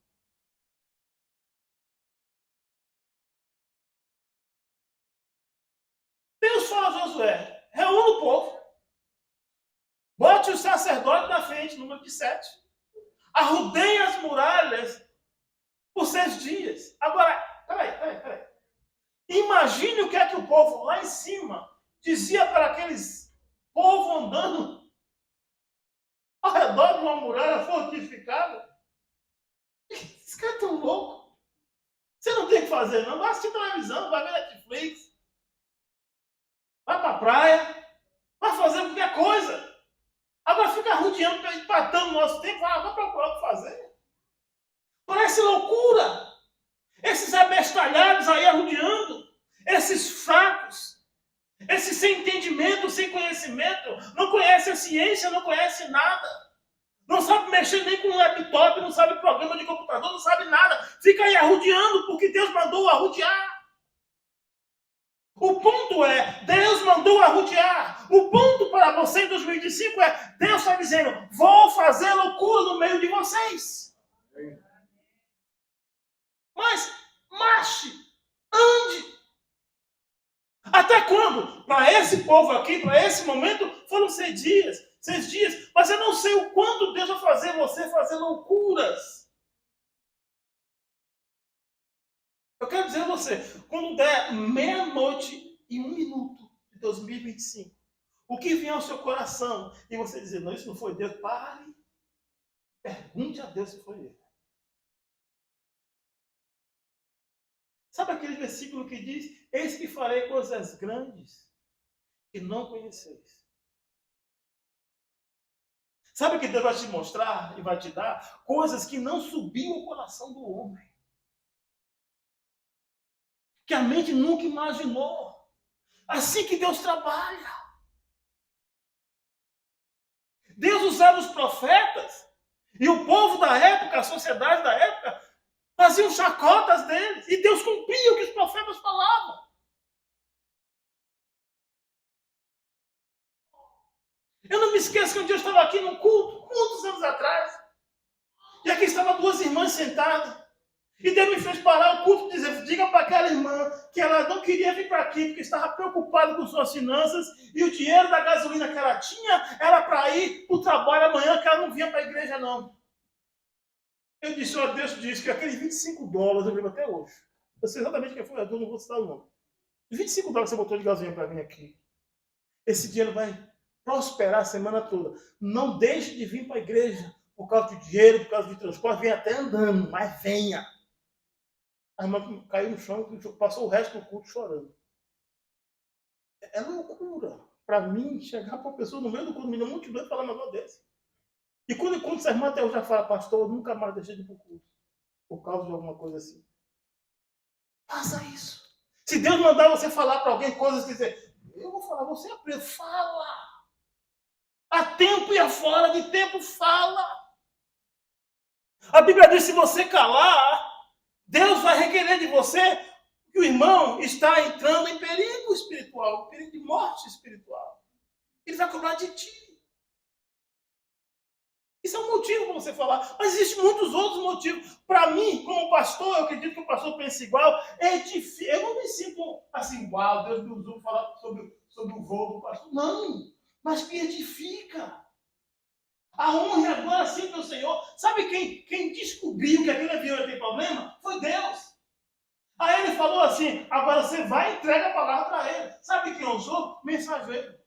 Deus fala a Josué: reúna o povo, bote o sacerdote na frente, número de 7, arrudeie as muralhas por 6 dias. Agora, peraí. Imagine o que é que o povo lá em cima dizia para aqueles povo andando ao redor de uma muralha fortificada. Esses caras estão loucos. Você não tem o que fazer, não. Vai assistir televisão, vai ver Netflix, vai para a praia, vai fazer qualquer coisa. Agora fica rodeando, empatando o nosso tempo, vai procurar o que fazer. Parece loucura. Esses abestalhados aí arrodeando, esses fracos, esses sem entendimento, sem conhecimento, não conhece a ciência, não conhece nada, não sabe mexer nem com um laptop, não sabe programa de computador, não sabe nada, fica aí arrodeando porque Deus mandou arrodear. O ponto é, Deus mandou arrodear. O ponto para você em 2025 é, Deus está dizendo: vou fazer loucura no meio de vocês. Mas marche, ande. Até quando? Para esse povo aqui, para esse momento, foram 6 dias. 6 dias. Mas eu não sei o quanto Deus vai fazer você fazer loucuras. Eu quero dizer a você, quando der 00:01 de 2025, o que vier ao seu coração e você dizer: não, isso não foi Deus, pare. Pergunte a Deus se foi Ele. Sabe aquele versículo que diz: eis que farei coisas grandes que não conheceis. Sabe que Deus vai te mostrar e vai te dar coisas que não subiam ao coração do homem, que a mente nunca imaginou. Assim que Deus trabalha. Deus usava os profetas e o povo da época, a sociedade da época, faziam chacotas deles, e Deus cumpria o que os profetas falavam. Eu não me esqueço que um dia eu estava aqui num culto, muitos anos atrás, e aqui estavam 2 irmãs sentadas, e Deus me fez parar o culto e dizer: diga para aquela irmã que ela não queria vir para aqui, porque estava preocupada com suas finanças, e o dinheiro da gasolina que ela tinha era para ir para o trabalho amanhã, que ela não vinha para a igreja não. Eu disse: ó, Deus disse que aqueles $25, eu lembro até hoje. Eu sei exatamente quem foi, eu não vou citar o nome. $25 que você botou de gasolina para vir aqui. Esse dinheiro vai prosperar a semana toda. Não deixe de vir para a igreja por causa de dinheiro, por causa de transporte. Venha até andando, mas venha. A irmã caiu no chão e passou o resto do culto chorando. É loucura para mim chegar para uma pessoa no meio do culto, uma multidão, e falar um negócio desse. E quando essa irmã até hoje já fala, pastor, eu nunca mais deixei de ir para o culto, por causa de alguma coisa assim. Faça isso. Se Deus mandar você falar para alguém coisas que dizer, eu vou falar, você é preso, fala. A tempo e a fora de tempo, fala. A Bíblia diz, se você calar, Deus vai requerer de você que o irmão está entrando em perigo espiritual, perigo de morte espiritual. Ele vai cobrar de ti. Isso é um motivo para você falar. Mas existem muitos outros motivos. Para mim, como pastor, eu acredito que o pastor pensa igual. É difícil. Eu não me sinto assim, igual. Deus me usou para falar sobre o voo do pastor. Não. Mas que edifica. A honra e a glória sempre ao Senhor. Sabe quem descobriu que aquele avião ia ter problema? Foi Deus. Aí ele falou assim, agora você vai e entrega a palavra para ele. Sabe quem eu sou? Mensageiro.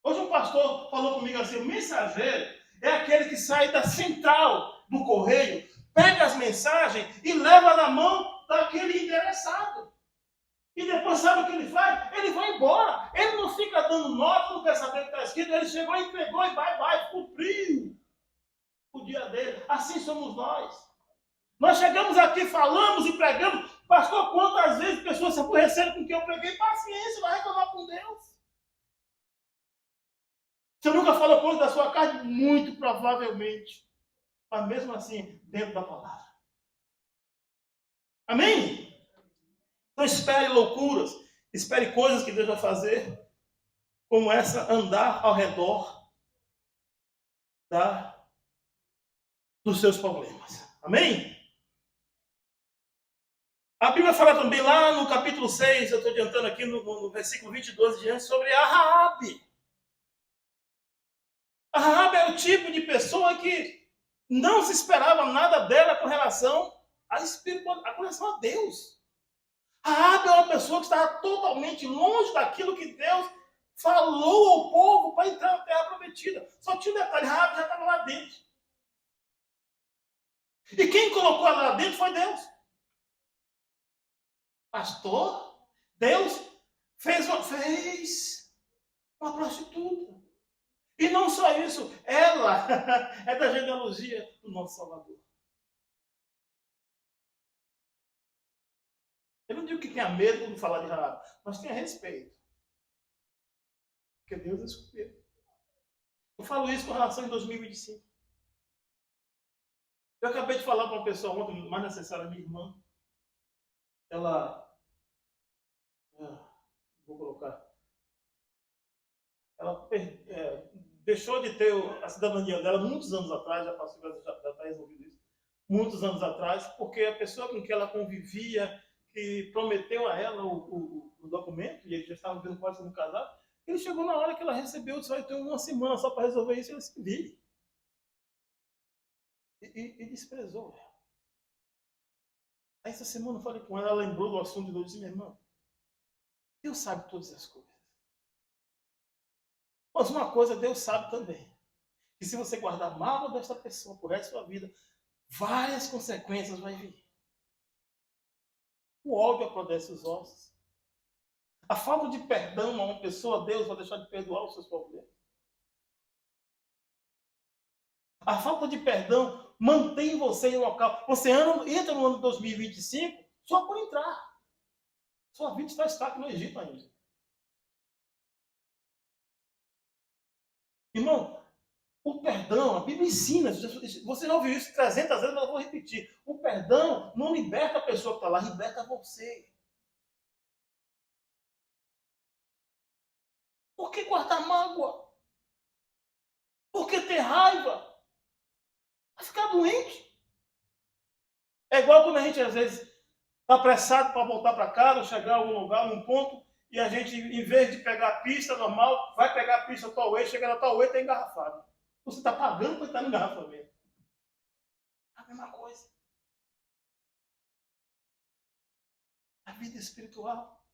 Hoje um pastor falou comigo assim, o mensageiro é aquele que sai da central do correio, pega as mensagens e leva na mão daquele interessado. E depois sabe o que ele faz? Ele vai embora. Ele não fica dando nota, não quer saber o que está escrito. Ele chegou, entregou e vai, cumpriu o dia dele. Assim somos nós. Nós chegamos aqui, falamos e pregamos. Pastor, quantas vezes pessoas se aborreceram com o que eu preguei? Paciência, vai reclamar com Deus. Você nunca falou coisa da sua carne? Muito provavelmente. Mas mesmo assim, dentro da palavra. Amém? Não espere loucuras. Espere coisas que Deus vai fazer. Como essa, andar ao redor dos seus problemas. Amém? A Bíblia fala também lá no capítulo 6, eu estou adiantando aqui no versículo 22 diante, sobre a Raabe. A Raabe é o tipo de pessoa que não se esperava nada dela com relação à espiritualidade, com relação a Deus. A Raabe é uma pessoa que estava totalmente longe daquilo que Deus falou ao povo para entrar na terra prometida. Só tinha um detalhe, a Raabe já estava lá dentro. E quem colocou ela lá dentro foi Deus. Pastor, Deus fez uma prostituta. E não só isso, ela é da genealogia do nosso Salvador. Eu não digo que tenha medo de falar de Raabe, mas tenha respeito. Porque Deus escolheu. Eu falo isso com relação em 2025. Eu acabei de falar para uma pessoa ontem, mais necessária, minha irmã. Ela... vou colocar... Ela deixou de ter a cidadania dela muitos anos atrás, já está resolvido isso, muitos anos atrás, porque a pessoa com quem ela convivia, que prometeu a ela o documento, e eles já estavam vendo quase sendo casados, ele chegou na hora que ela recebeu, disse, vai ter uma semana só para resolver isso, e ele se vire. E desprezou ela. Aí essa semana eu falei com ela, ela lembrou do assunto de novo e disse, minha irmã, Deus sabe todas as coisas. Mas uma coisa Deus sabe também, que se você guardar mágoa desta pessoa por resto da sua vida, várias consequências vai vir. O ódio apodrece os ossos. A falta de perdão a uma pessoa, Deus vai deixar de perdoar os seus problemas. A falta de perdão mantém você em um local. Você entra no ano 2025 só por entrar. Sua vida está estática no Egito ainda. Irmão, o perdão, a Bíblia ensina, você já ouviu isso 300 vezes, mas eu vou repetir. O perdão não liberta a pessoa que está lá, liberta você. Por que guardar mágoa? Por que ter raiva? Vai ficar doente. É igual quando a gente, às vezes, está apressado para voltar para casa, chegar a algum lugar, num ponto, e a gente, em vez de pegar a pista normal, vai pegar a pista Tauê, chega na Tauê e está engarrafado. Você está pagando para estar no engarrafamento. A mesma coisa. A vida espiritual.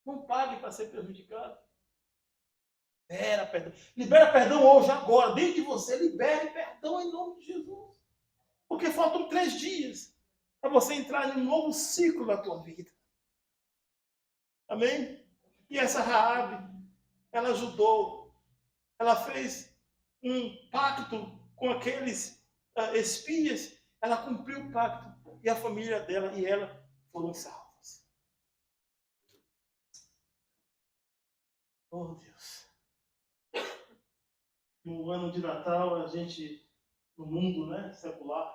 Não pague para ser prejudicado. Libera perdão. Libera perdão hoje, agora. Dentro de você, libere perdão em nome de Jesus. Porque faltam 3 dias para você entrar em um novo ciclo da tua vida. Amém? E essa Raabe, ela ajudou, ela fez um pacto com aqueles espias, ela cumpriu o pacto, e a família dela e ela foram salvas. Oh, Deus. No ano de Natal, a gente, no mundo, né, secular,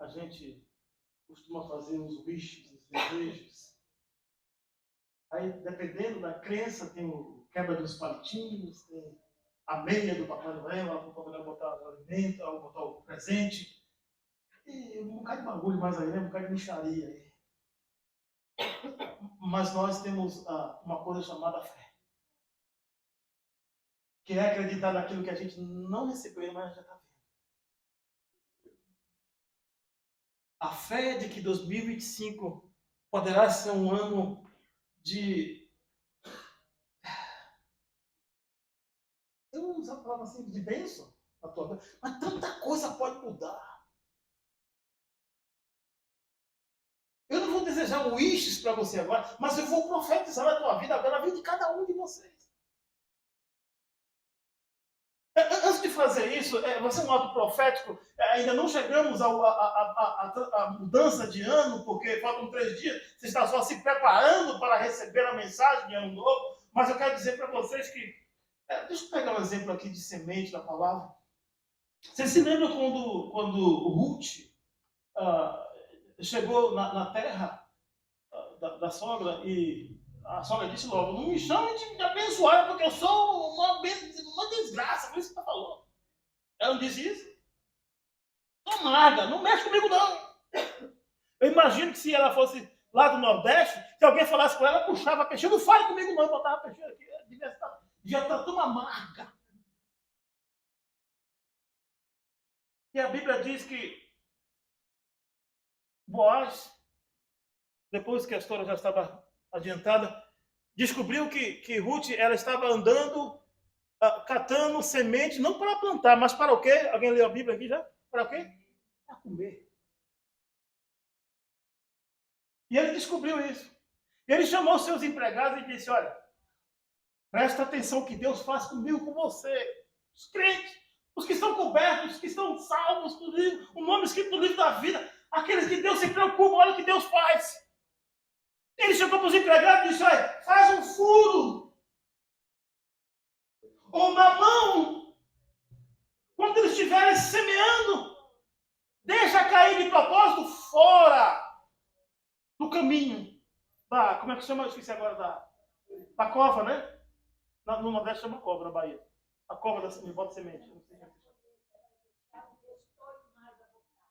a gente costuma fazer os wishes, os desejos. Aí, dependendo da crença, tem o quebra dos palitinhos, tem a meia do Papai Noel, o Papai Noel botar o alimento, botar o presente. E um bocado de bagulho mais aí, né? Um bocado de mixaria aí. Mas nós temos uma coisa chamada fé. Que é acreditar naquilo que a gente não recebeu, mas já está vendo. A fé de que 2025 poderá ser um ano de... Eu vou usar a palavra assim, de bênção na tua vida. Mas tanta coisa pode mudar. Eu não vou desejar wishes para você agora, mas eu vou profetizar na tua vida agora, na vida de cada um de vocês. Antes de fazer isso, vai ser um ato profético. Ainda não chegamos à mudança de ano, porque faltam 3 dias. Você está só se preparando para receber a mensagem de ano novo. Mas eu quero dizer para vocês que... deixa eu pegar um exemplo aqui de semente da palavra. Vocês se lembram quando Ruth chegou na terra da sogra e a sogra disse logo: não me chame de abençoada, porque eu sou uma desgraça. Foi isso que ela falou. Ela não disse isso? Tô nada, não mexe comigo não. Eu imagino que se ela fosse lá do Nordeste, se alguém falasse com ela, puxava a peixinho. Não fale comigo não, botava a peixinho aqui. Devia estar tão amarga. E a Bíblia diz que Boaz, depois que a história já estava adiantada, descobriu que Ruth ela estava andando, catando semente, não para plantar, mas para o quê? Alguém leu a Bíblia aqui já? Para o quê? Para comer. E ele descobriu isso. Ele chamou seus empregados e disse: olha, presta atenção que Deus faz comigo, com você. Os crentes, os que estão cobertos, os que estão salvos, o nome escrito no livro da vida, aqueles que Deus se preocupa, olha o que Deus faz. Ele chegou para os empregados e disse: olha, faz um furo. Ou na mão, quando eles estiverem semeando, deixa cair de propósito fora do caminho. Como é que chama? Eu esqueci agora da cova, né? No Nordeste chama cova, na Bahia. A cova da semente, bota semente. Não sei como é que chama.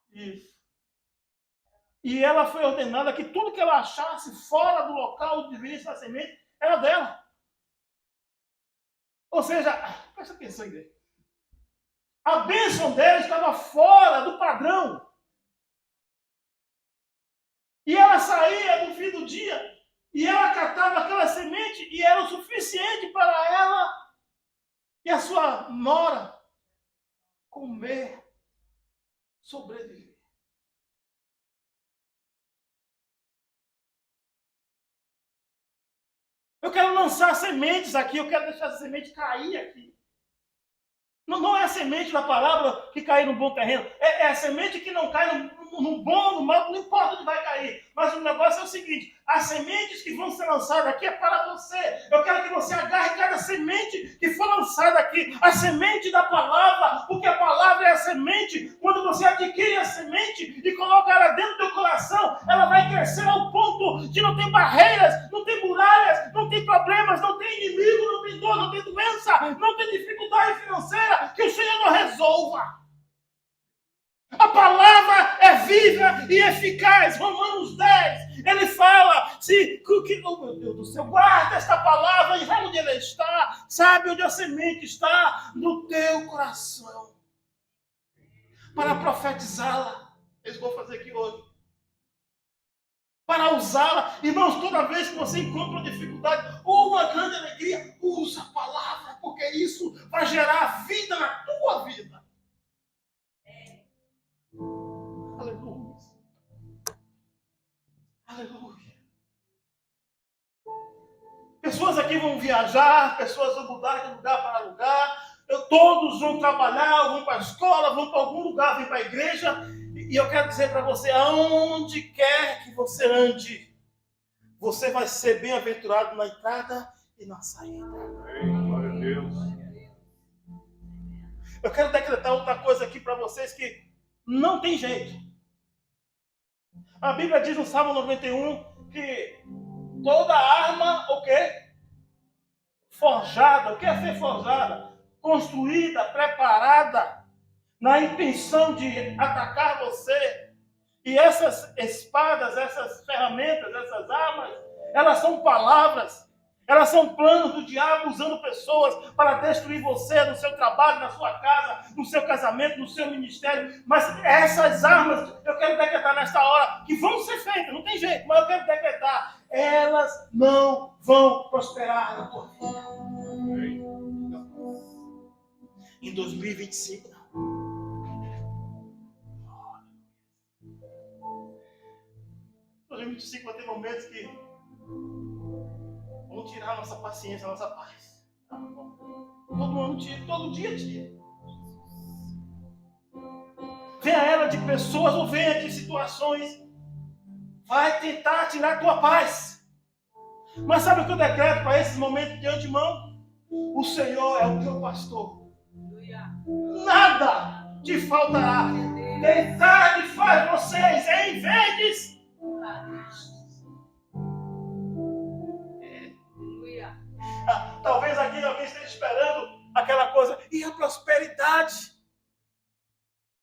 Isso. E ela foi ordenada que tudo que ela achasse fora do local de vista da semente era dela. Ou seja, presta atenção, igreja. A bênção dela estava fora do padrão. E ela saía no fim do dia e ela catava aquela semente e era o suficiente para ela e a sua nora comer, sobreviver. Eu quero lançar sementes aqui, eu quero deixar essa semente cair aqui. Não é a semente da palavra que cai no bom terreno. É a semente que não cai no bom ou no mal, não importa onde vai cair. Mas o negócio é o seguinte: as sementes que vão ser lançadas aqui é para você. Eu quero que você agarre cada semente que for lançada aqui. A semente da palavra, porque a palavra é a semente. Quando você adquire a semente e coloca ela dentro do teu coração, ela vai crescer ao ponto de não ter barreiras, não ter muralhas, não tem problemas, não tem inimigo, não tem dor, não tem doença, não tem dificuldade financeira que o Senhor não resolva. A palavra é viva e eficaz. Romanos 10, ele fala, oh meu Deus do céu, guarda esta palavra e vai onde ela está. Sabe onde a semente está? No teu coração. Para profetizá-la. Eu vou fazer aqui hoje. Para usá-la. Irmãos, toda vez que você encontra uma dificuldade ou uma grande alegria, usa a palavra, porque isso vai gerar vida na tua vida. Aleluia. aqui vão viajar, pessoas vão mudar de lugar para lugar, todos vão trabalhar, vão para a escola, vão para algum lugar, vêm para a igreja. E eu quero dizer para você, aonde quer que você ande, você vai ser bem-aventurado na entrada e na saída. Glória a Deus. Eu quero decretar outra coisa aqui para vocês que não tem jeito. A Bíblia diz no Salmo 91 que toda arma, o quê? Forjada. O que é ser forjada? Construída, preparada, na intenção de atacar você. E essas espadas, essas ferramentas, essas armas, elas são palavras. Elas são planos do diabo usando pessoas para destruir você no seu trabalho, na sua casa, no seu casamento, no seu ministério. Mas essas armas, eu quero decretar nesta hora, que vão ser feitas, não tem jeito, mas eu quero decretar, elas não vão prosperar na tua vida. Em 2025, não. 2025 vai ter momentos que vão tirar a nossa paciência, a nossa paz. Todo ano tira, todo dia tira. Venha ela de pessoas ou venha de situações, vai tentar tirar a tua paz. Mas sabe o que eu decreto para esses momentos de antemão? O Senhor é o teu pastor. Nada te faltará. Deitade faz vocês em verdes. Talvez aqui alguém esteja esperando aquela coisa. E a prosperidade?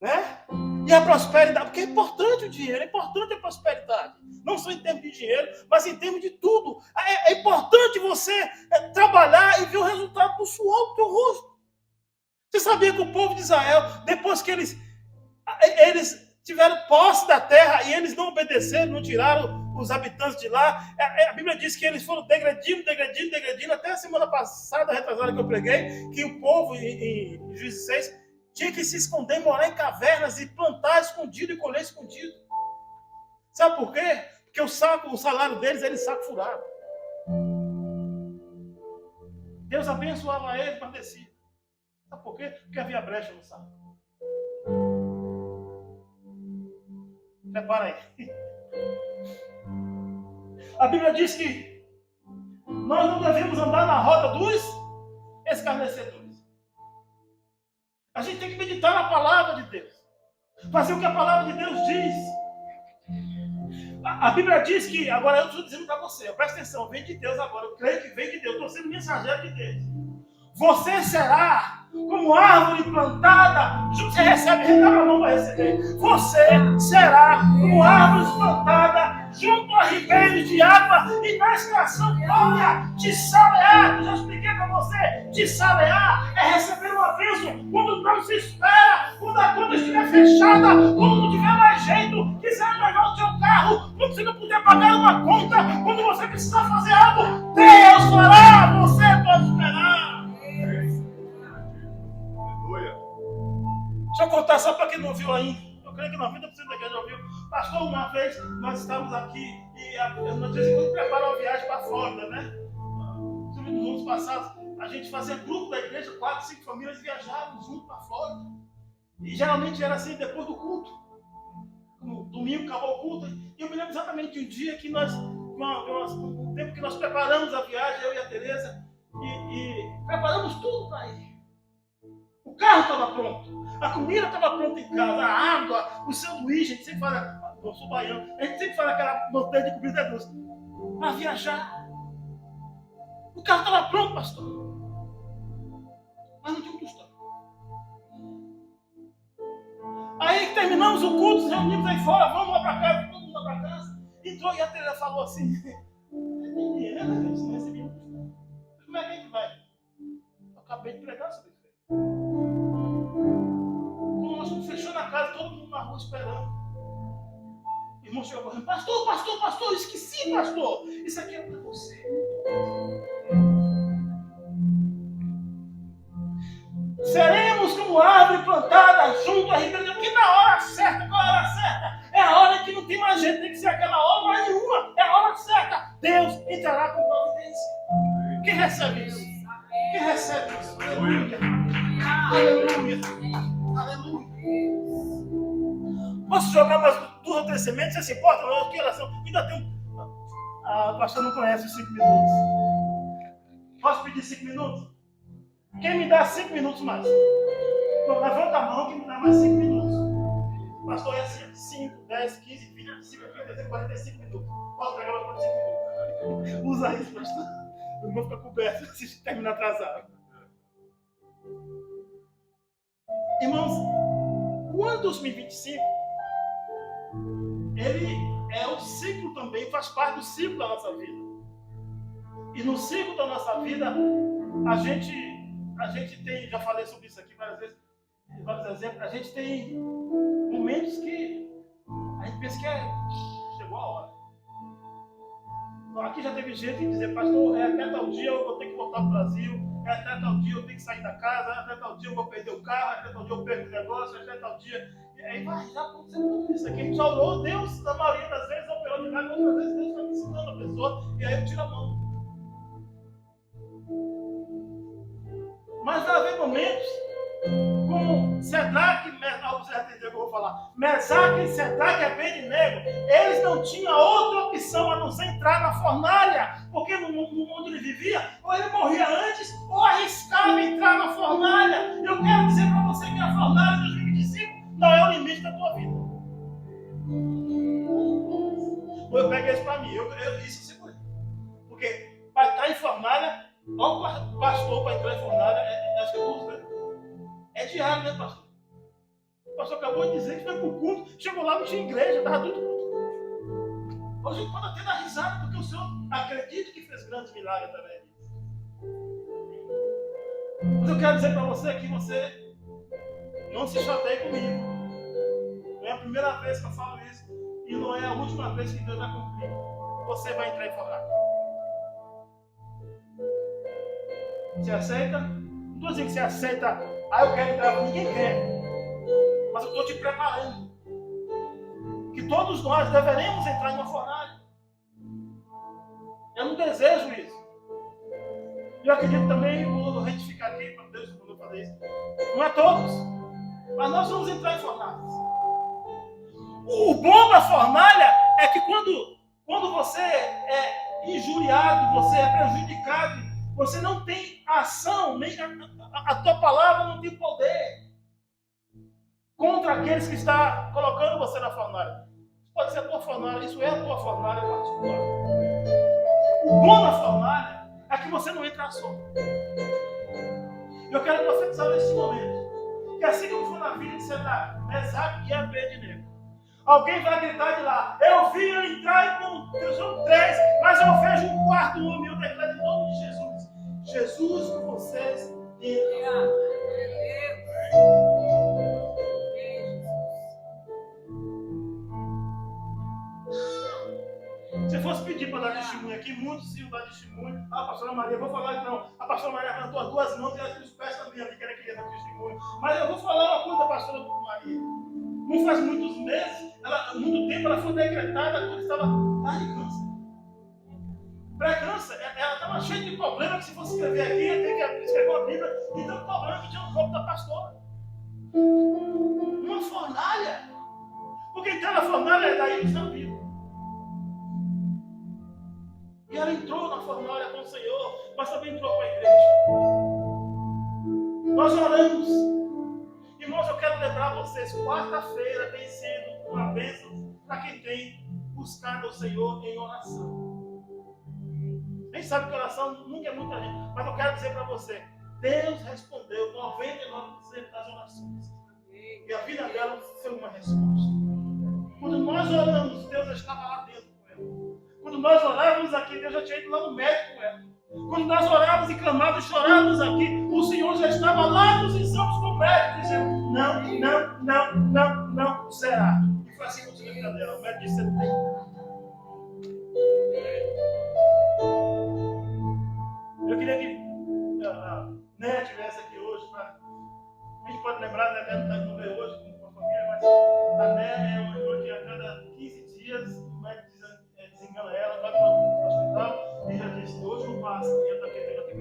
Né? E a prosperidade? Porque é importante o dinheiro, é importante a prosperidade. Não só em termos de dinheiro, mas em termos de tudo. É importante você trabalhar e ver o resultado do suor do teu rosto. Você sabia que o povo de Israel, depois que eles tiveram posse da terra e eles não obedeceram, não tiraram os habitantes de lá, a Bíblia diz que eles foram degredindo, até a semana passada, retrasada que eu preguei, que o povo em Juízes 6 tinha que se esconder, morar em cavernas e plantar escondido e colher escondido. Sabe por quê? Porque o salário deles era em saco furado. Deus abençoava eles, mas descia. Sabe por quê? Porque havia brecha no saco. Prepara aí. A Bíblia diz que nós não devemos andar na roda dos escarnecedores. A gente tem que meditar na palavra de Deus. Fazer o que a palavra de Deus diz. A Bíblia diz que, agora eu estou dizendo para você, presta atenção, vem de Deus agora, eu creio que vem de Deus, estou sendo mensageiro de Deus. Você será como árvore plantada, você recebe, recaba a mão para receber. Você será como árvore plantada junto a ribeiros de água e na estação própria de salear. Eu já expliquei para você, de salear é receber uma bênção quando não se espera, quando a conta estiver fechada, quando não tiver mais jeito, quiser levar o seu carro, quando você não puder pagar uma conta, quando você precisar fazer algo, Deus fará você prosperar. Deixa eu contar só para quem não viu ainda. Eu creio que 90% da igreja ouviu. Pastor, uma vez nós estávamos aqui e nós de vez em quando preparamos uma viagem para a Flórida, né? Nos anos passados, a gente fazia grupo da igreja, 4, 5 famílias viajávamos junto para a Flórida. E geralmente era assim, depois do culto. No domingo acabou o culto. E eu me lembro exatamente de um dia que um tempo que nós preparamos a viagem, eu e a Tereza, e preparamos tudo para ir. O carro estava pronto. A comida estava pronta em casa, a água, o sanduíche, a gente sempre fala, eu sou baiano, a gente sempre fala aquela montanha de comida doce. Para viajar. O carro estava pronto, pastor. Mas não tinha um tostão. Aí que terminamos o culto, nos reunimos aí fora, vamos lá para casa, todo mundo lá para casa. Entrou e a Teresa falou assim, não tem dinheiro, a gente não recebia um tostão. Como é que a gente vai? Eu acabei de pregar sobre isso. Nós fechou na casa, todo mundo na rua esperando. O irmão chegou correndo, pastor, esqueci, pastor. Isso aqui é para você. Seremos como árvore plantada junto à ribeira, que na hora certa, qual é a hora certa? É a hora que não tem mais jeito, tem que ser aquela hora, mais nenhuma. É a hora certa. Deus entrará com providência. Quem recebe isso? Quem recebe isso? Aleluia. Aleluia. Aleluia. Posso jogar mais 2 ou 3 sementes? Você se importa? Não, que oração. Ainda tem o pastor não conhece os 5 minutos. Posso pedir 5 minutos? Quem me dá 5 minutos mais? Então, levanta a mão que me dá mais 5 minutos. Pastor, é assim: 5, 10, 15, 20, 25, 30, 45 minutos. Posso pegar mais 45 minutos? Usa isso, pastor. Eu vou ficar coberto se terminar atrasado. Irmãos, o ano 2025, ele é o ciclo também, faz parte do ciclo da nossa vida. E no ciclo da nossa vida, a gente tem, já falei sobre isso aqui várias vezes, vários exemplos, a gente tem momentos que a gente pensa que chegou a hora. Aqui já teve gente que dizer: pastor, até tal dia eu vou ter que voltar para o Brasil, até tal dia eu tenho que sair da casa, até tal dia eu vou perder o carro, até tal dia eu perco o negócio, até tal dia. E aí já aconteceu tudo isso aqui. A gente já orou, Deus, na maioria das vezes, operou de nada, outras vezes Deus está me ensinando a pessoa, e aí eu tiro a mão. Mas vai haver momentos como Sedraque, você já entendeu o que eu vou falar, Mesaque, Sedraque e Abednego, eles não tinham outra opção a não ser entrar na fornalha, porque no mundo onde ele vivia, ou ele morria antes, ou arriscava entrar na fornalha. Eu quero dizer para você que a fornalha de 2025 não é o limite da tua vida. Eu peguei isso para mim, isso eu segurei. Porque para estar em fornalha, olha o pastor para entrar em fornalha, acho que é 2, né? É diário, né, pastor? O pastor acabou de dizer que foi para o culto, chegou lá, não tinha igreja, estava tudo culto. Hoje a gente pode até dar risada, porque o Senhor acredita que fez grandes milagres através disso. Mas eu quero dizer para você que você não se chateie comigo. Não é a primeira vez que eu falo isso, e não é a última vez que Deus vai cumprir. Você vai entrar em fornalha. Você aceita? Não estou dizendo que você aceita, eu quero entrar, ninguém quer. Mas eu estou te preparando. Que todos nós deveremos entrar em uma fornalha. Eu não desejo isso. Eu acredito também, vou retificar aqui, para Deus quando eu falei isso. Não é todos. Mas nós vamos entrar em fornalhas. O bom da fornalha é que quando você é injuriado, você é prejudicado, você não tem ação, nem a tua palavra não tem poder contra aqueles que estão colocando você na fornalha. Isso pode ser a tua fornalha, isso é a tua fornalha particular. O bom da fornalha é que você não entra só. Eu quero profetizar nesse momento que assim como foi na vida de Sedraque, Mesaque e Abednego, alguém vai gritar de lá: eu vi entrar com 3, mas eu vejo um quarto homem. Eu declaro em nome de Jesus. Jesus com vocês entram. Se eu fosse pedir para dar testemunho aqui, muitos iam dar testemunho. A pastora Maria, vou falar então. A pastora Maria levantou as 2 mãos e as pés também ali, que ela queria dar testemunho. Mas eu vou falar uma coisa da pastora Maria. Não faz muitos meses, muito tempo, ela foi decretada quando estava de câncer. Pré-câncer, ela estava cheia de problemas, que se fosse escrever aqui, ia ter que escrever uma Bíblia, e tanto problema que tinha no corpo da pastora. Uma fornalha. Porque entrar na fornalha é daí que está vivo. E ela entrou na fornalha com o Senhor, mas também entrou com a igreja. Nós oramos. Irmãos, eu quero lembrar vocês, quarta-feira tem sido uma bênção para quem tem buscado o Senhor em oração. Nem sabe que oração nunca é muita gente, mas eu quero dizer para você, Deus respondeu 99% das orações. E a vida dela foi uma resposta. Quando nós oramos, Deus estava lá dentro com ela. Quando nós orávamos aqui, Deus já tinha ido lá no médico com ela. Quando nós orávamos e clamávamos e chorávamos aqui, o Senhor já estava lá nos exames com o médico, dizendo: não, será. E foi assim com a vida dela. O médico disse: você tem. Eu queria que a Né estivesse aqui hoje. A gente pode lembrar, né, não veio hoje com a família, mas a Né é uma irmã que a cada 15 dias o médico desengana ela, vai para o hospital e já disse: hoje não passa. E eu também tenho que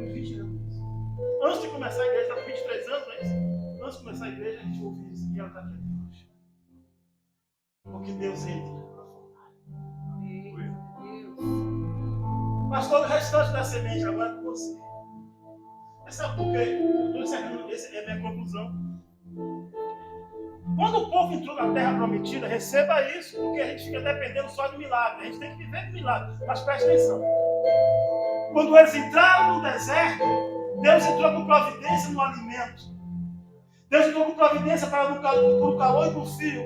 começar a igreja, está com 23 anos, não é isso? Antes de começar a igreja, a gente ouviu isso. E ela está aqui até hoje. Porque Deus entra na fornalha. Mas todo o restante da semente agora é com você. Mas sabe por quê? Eu estou encerrando, essa é a minha conclusão. Quando o povo entrou na terra prometida, receba isso, porque a gente fica dependendo só de milagre. A gente tem que viver de milagre. Mas preste atenção. Quando eles entraram no deserto, Deus entrou com providência no alimento. Deus entrou com providência para o calor e para o frio.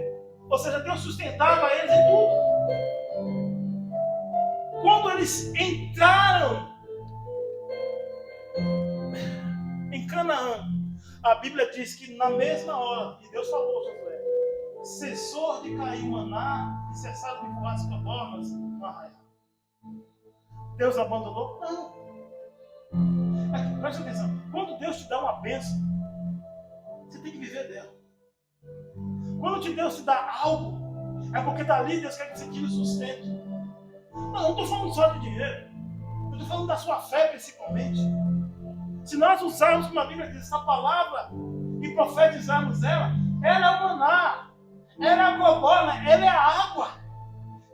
Ou seja, Deus sustentava eles em tudo. Quando eles entraram em Canaã, a Bíblia diz que na mesma hora, e Deus falou, Josué, cessou de cair o maná e cessaram de voar as codornas no arraial. Deus abandonou? Não. Presta atenção. Quando Deus te dá uma bênção, você tem que viver dela. Quando Deus te dá algo, é porque dali Deus quer que você tire o sustento. Não estou falando só de dinheiro. Eu estou falando da sua fé principalmente. Se nós usarmos, como a Bíblia diz, essa palavra e profetizarmos ela é o maná, ela é a codorna, ela é a água.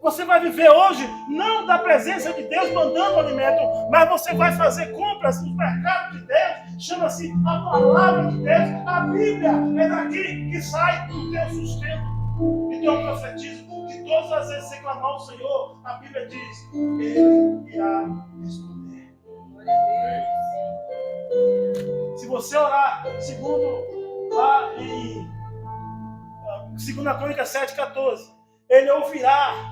Você vai viver hoje não da presença de Deus mandando o alimento, mas você vai fazer compras no mercado de Deus, chama-se a palavra de Deus. A Bíblia é daqui que sai o teu sustento. Então eu profetizo que todas as vezes você clamar ao Senhor, a Bíblia diz, Ele irá responder. Se você orar, segundo lá em 2 Crônicas 7,14, Ele ouvirá.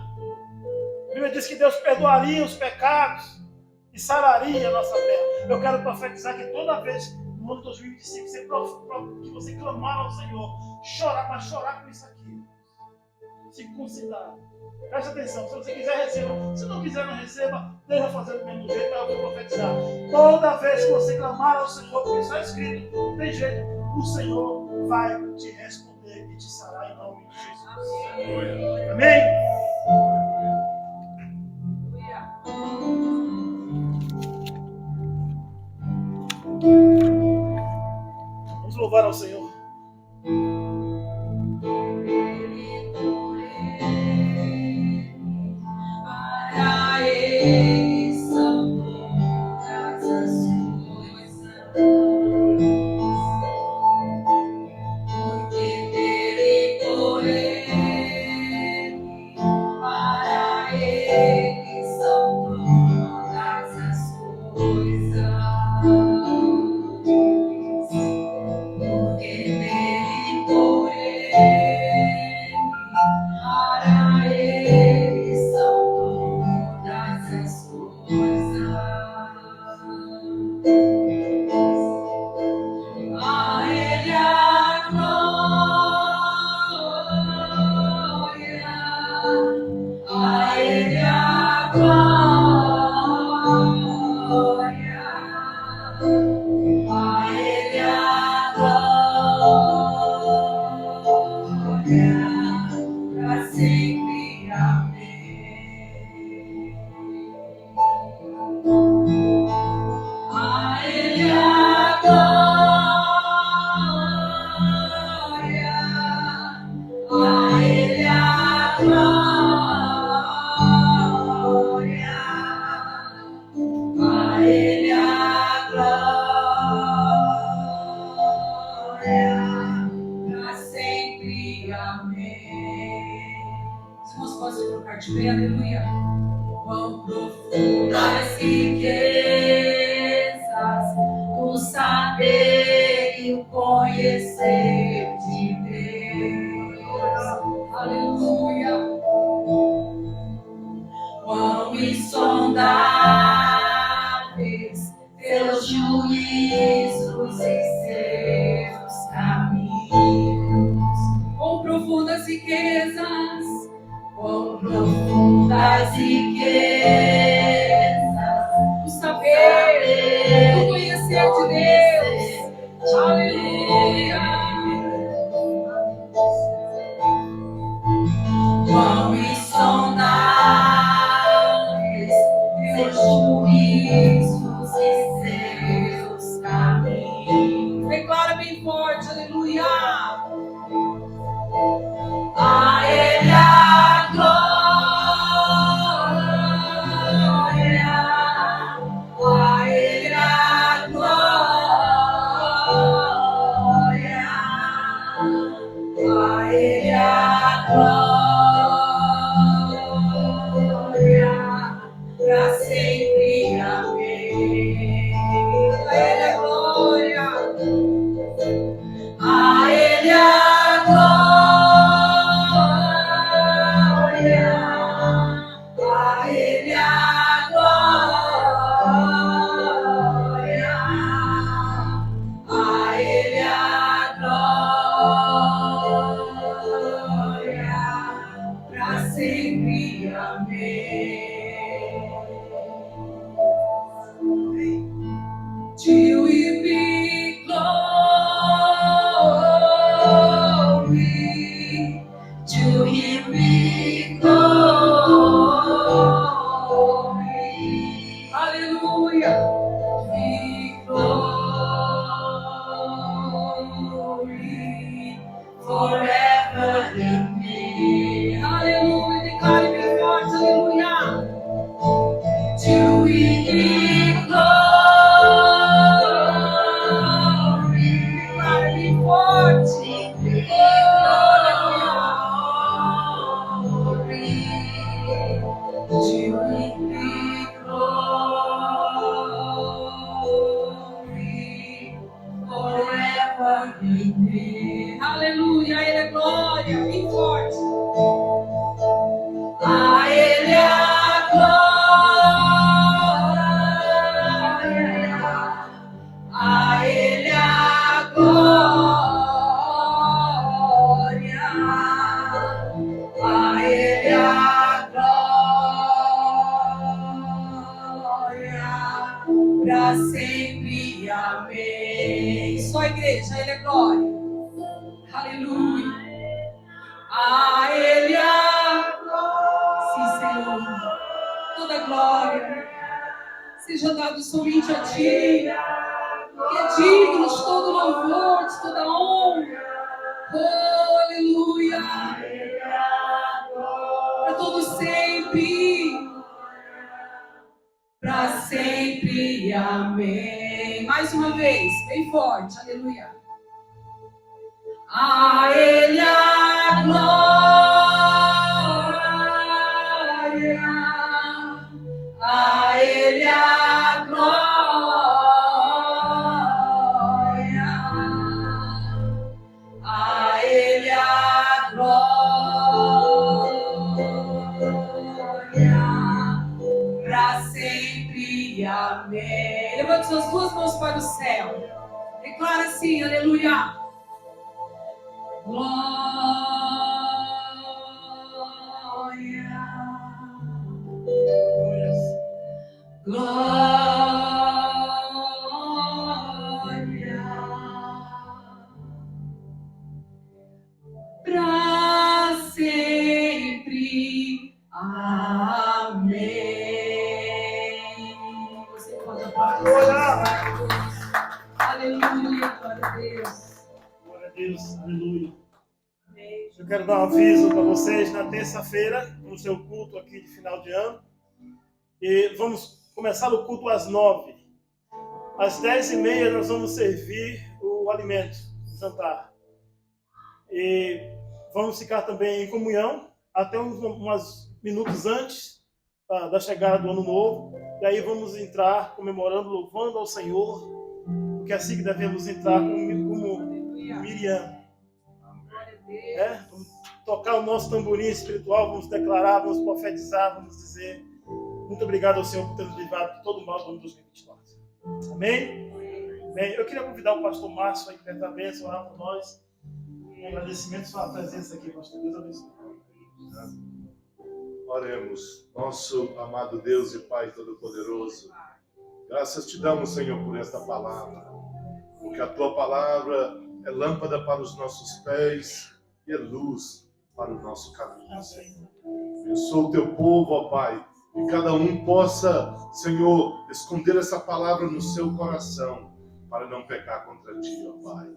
A Bíblia diz que Deus perdoaria os pecados e sararia a nossa terra. Eu quero profetizar que toda vez no ano 2025 que você clamar ao Senhor, chorar, mas chorar com isso aqui. Se considerar. Preste atenção, se você quiser, receba. Se não quiser, não receba. Deixa fazer do mesmo jeito, mas eu vou profetizar. Toda vez que você clamar ao Senhor, porque está escrito, não tem jeito, o Senhor vai te responder e te sarar em nome de Jesus. Amém? Vamos louvar ao Senhor. Para Ele são todas as coisas, porque dele e por Ele, para Ele são todas as coisas, porque dele e por Ele, para Ele são todas as coisas. A Ele a glória, a Ele a glória, a Ele a glória, pra sempre. Amém. A Ele a glória, a Ele a glória, a Ele a glória, pra sempre. Amém. Os irmãos podem se colocar de pé, aleluia. Quão profundas riquezas o saber e o conhecer de Deus. Aleluia. Quão insondáveis seus juízos e seus caminhos. Quão profundas riquezas, quão profundas riquezas, o saber, o conhecer de Deus. Aleluia. Quão insondáveis seus juízos e seus caminhos. amém. To you be glory, to him be glory. Hallelujah. Be glory forever in me. Hallelujah. Declare bem forte. Hallelujah. To we give glory. Declare bem forte. Glory. To we give glory forever in me. Aleluia, Ele é glória, bem forte. A Ele a glória, a Ele a glória, a Ele a glória, pra sempre, amém. Só a igreja, Ele é glória. Aleluia. A Ele a glória. Sim, Senhor. Toda glória seja dado somente a Ti, que é digno de todo louvor, de toda honra. Oh, aleluia. Para todo sempre. Para sempre, amém. Mais uma vez, bem forte, aleluia. A Ele a glória, a Ele a glória, a Ele a glória, para sempre, amém. Levante suas duas mãos para o céu. Declara assim, aleluia. Glória, glória, pra sempre, amém. Você pode aplaudir. Aleluia, glória a Deus. Glória a Deus, aleluia. Eu quero dar um aviso para vocês na terça-feira, no seu culto aqui de final de ano. E vamos começar o culto às 9. Às 10h30 nós vamos servir o alimento, o jantar. E vamos ficar também em comunhão até uns minutos antes da chegada do ano novo. E aí vamos entrar comemorando, louvando ao Senhor, porque é assim que devemos entrar como Miriam. Vamos tocar o nosso tamborim espiritual, vamos declarar, vamos profetizar, vamos dizer muito obrigado ao Senhor por ter nos livrado de todo mal do ano 2024. Amém? Bem, eu queria convidar o pastor Márcio aí perto da bênção, orar por nós. Um agradecimento pela sua presença aqui, pastor. Deus abençoe. Oremos. Nosso amado Deus e Pai Todo-Poderoso, graças te damos, Senhor, por esta palavra, porque a tua palavra é lâmpada para os nossos pés e é luz para o nosso caminho, Senhor. Abençoa o teu povo, ó Pai, que cada um possa, Senhor, esconder essa palavra no seu coração, para não pecar contra ti, ó Pai.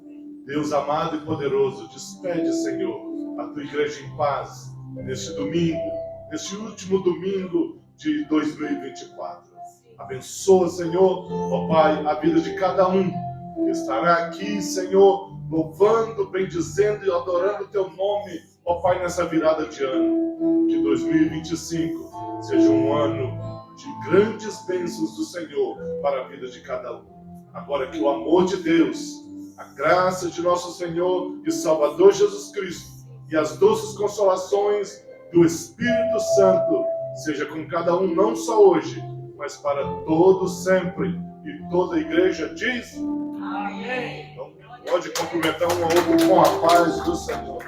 Deus amado e poderoso, despede, Senhor, a tua igreja em paz, neste domingo, neste último domingo de 2024. Abençoa, Senhor, ó Pai, a vida de cada um que estará aqui, Senhor, louvando, bendizendo e adorando o teu nome, ó Pai, nessa virada de ano. Que 2025 seja um ano de grandes bênçãos do Senhor para a vida de cada um. Agora que o amor de Deus, a graça de nosso Senhor e Salvador Jesus Cristo e as doces consolações do Espírito Santo seja com cada um, não só hoje, mas para todos sempre. E toda a igreja diz: Amém. Então, pode cumprimentar um ao outro com a paz do Senhor.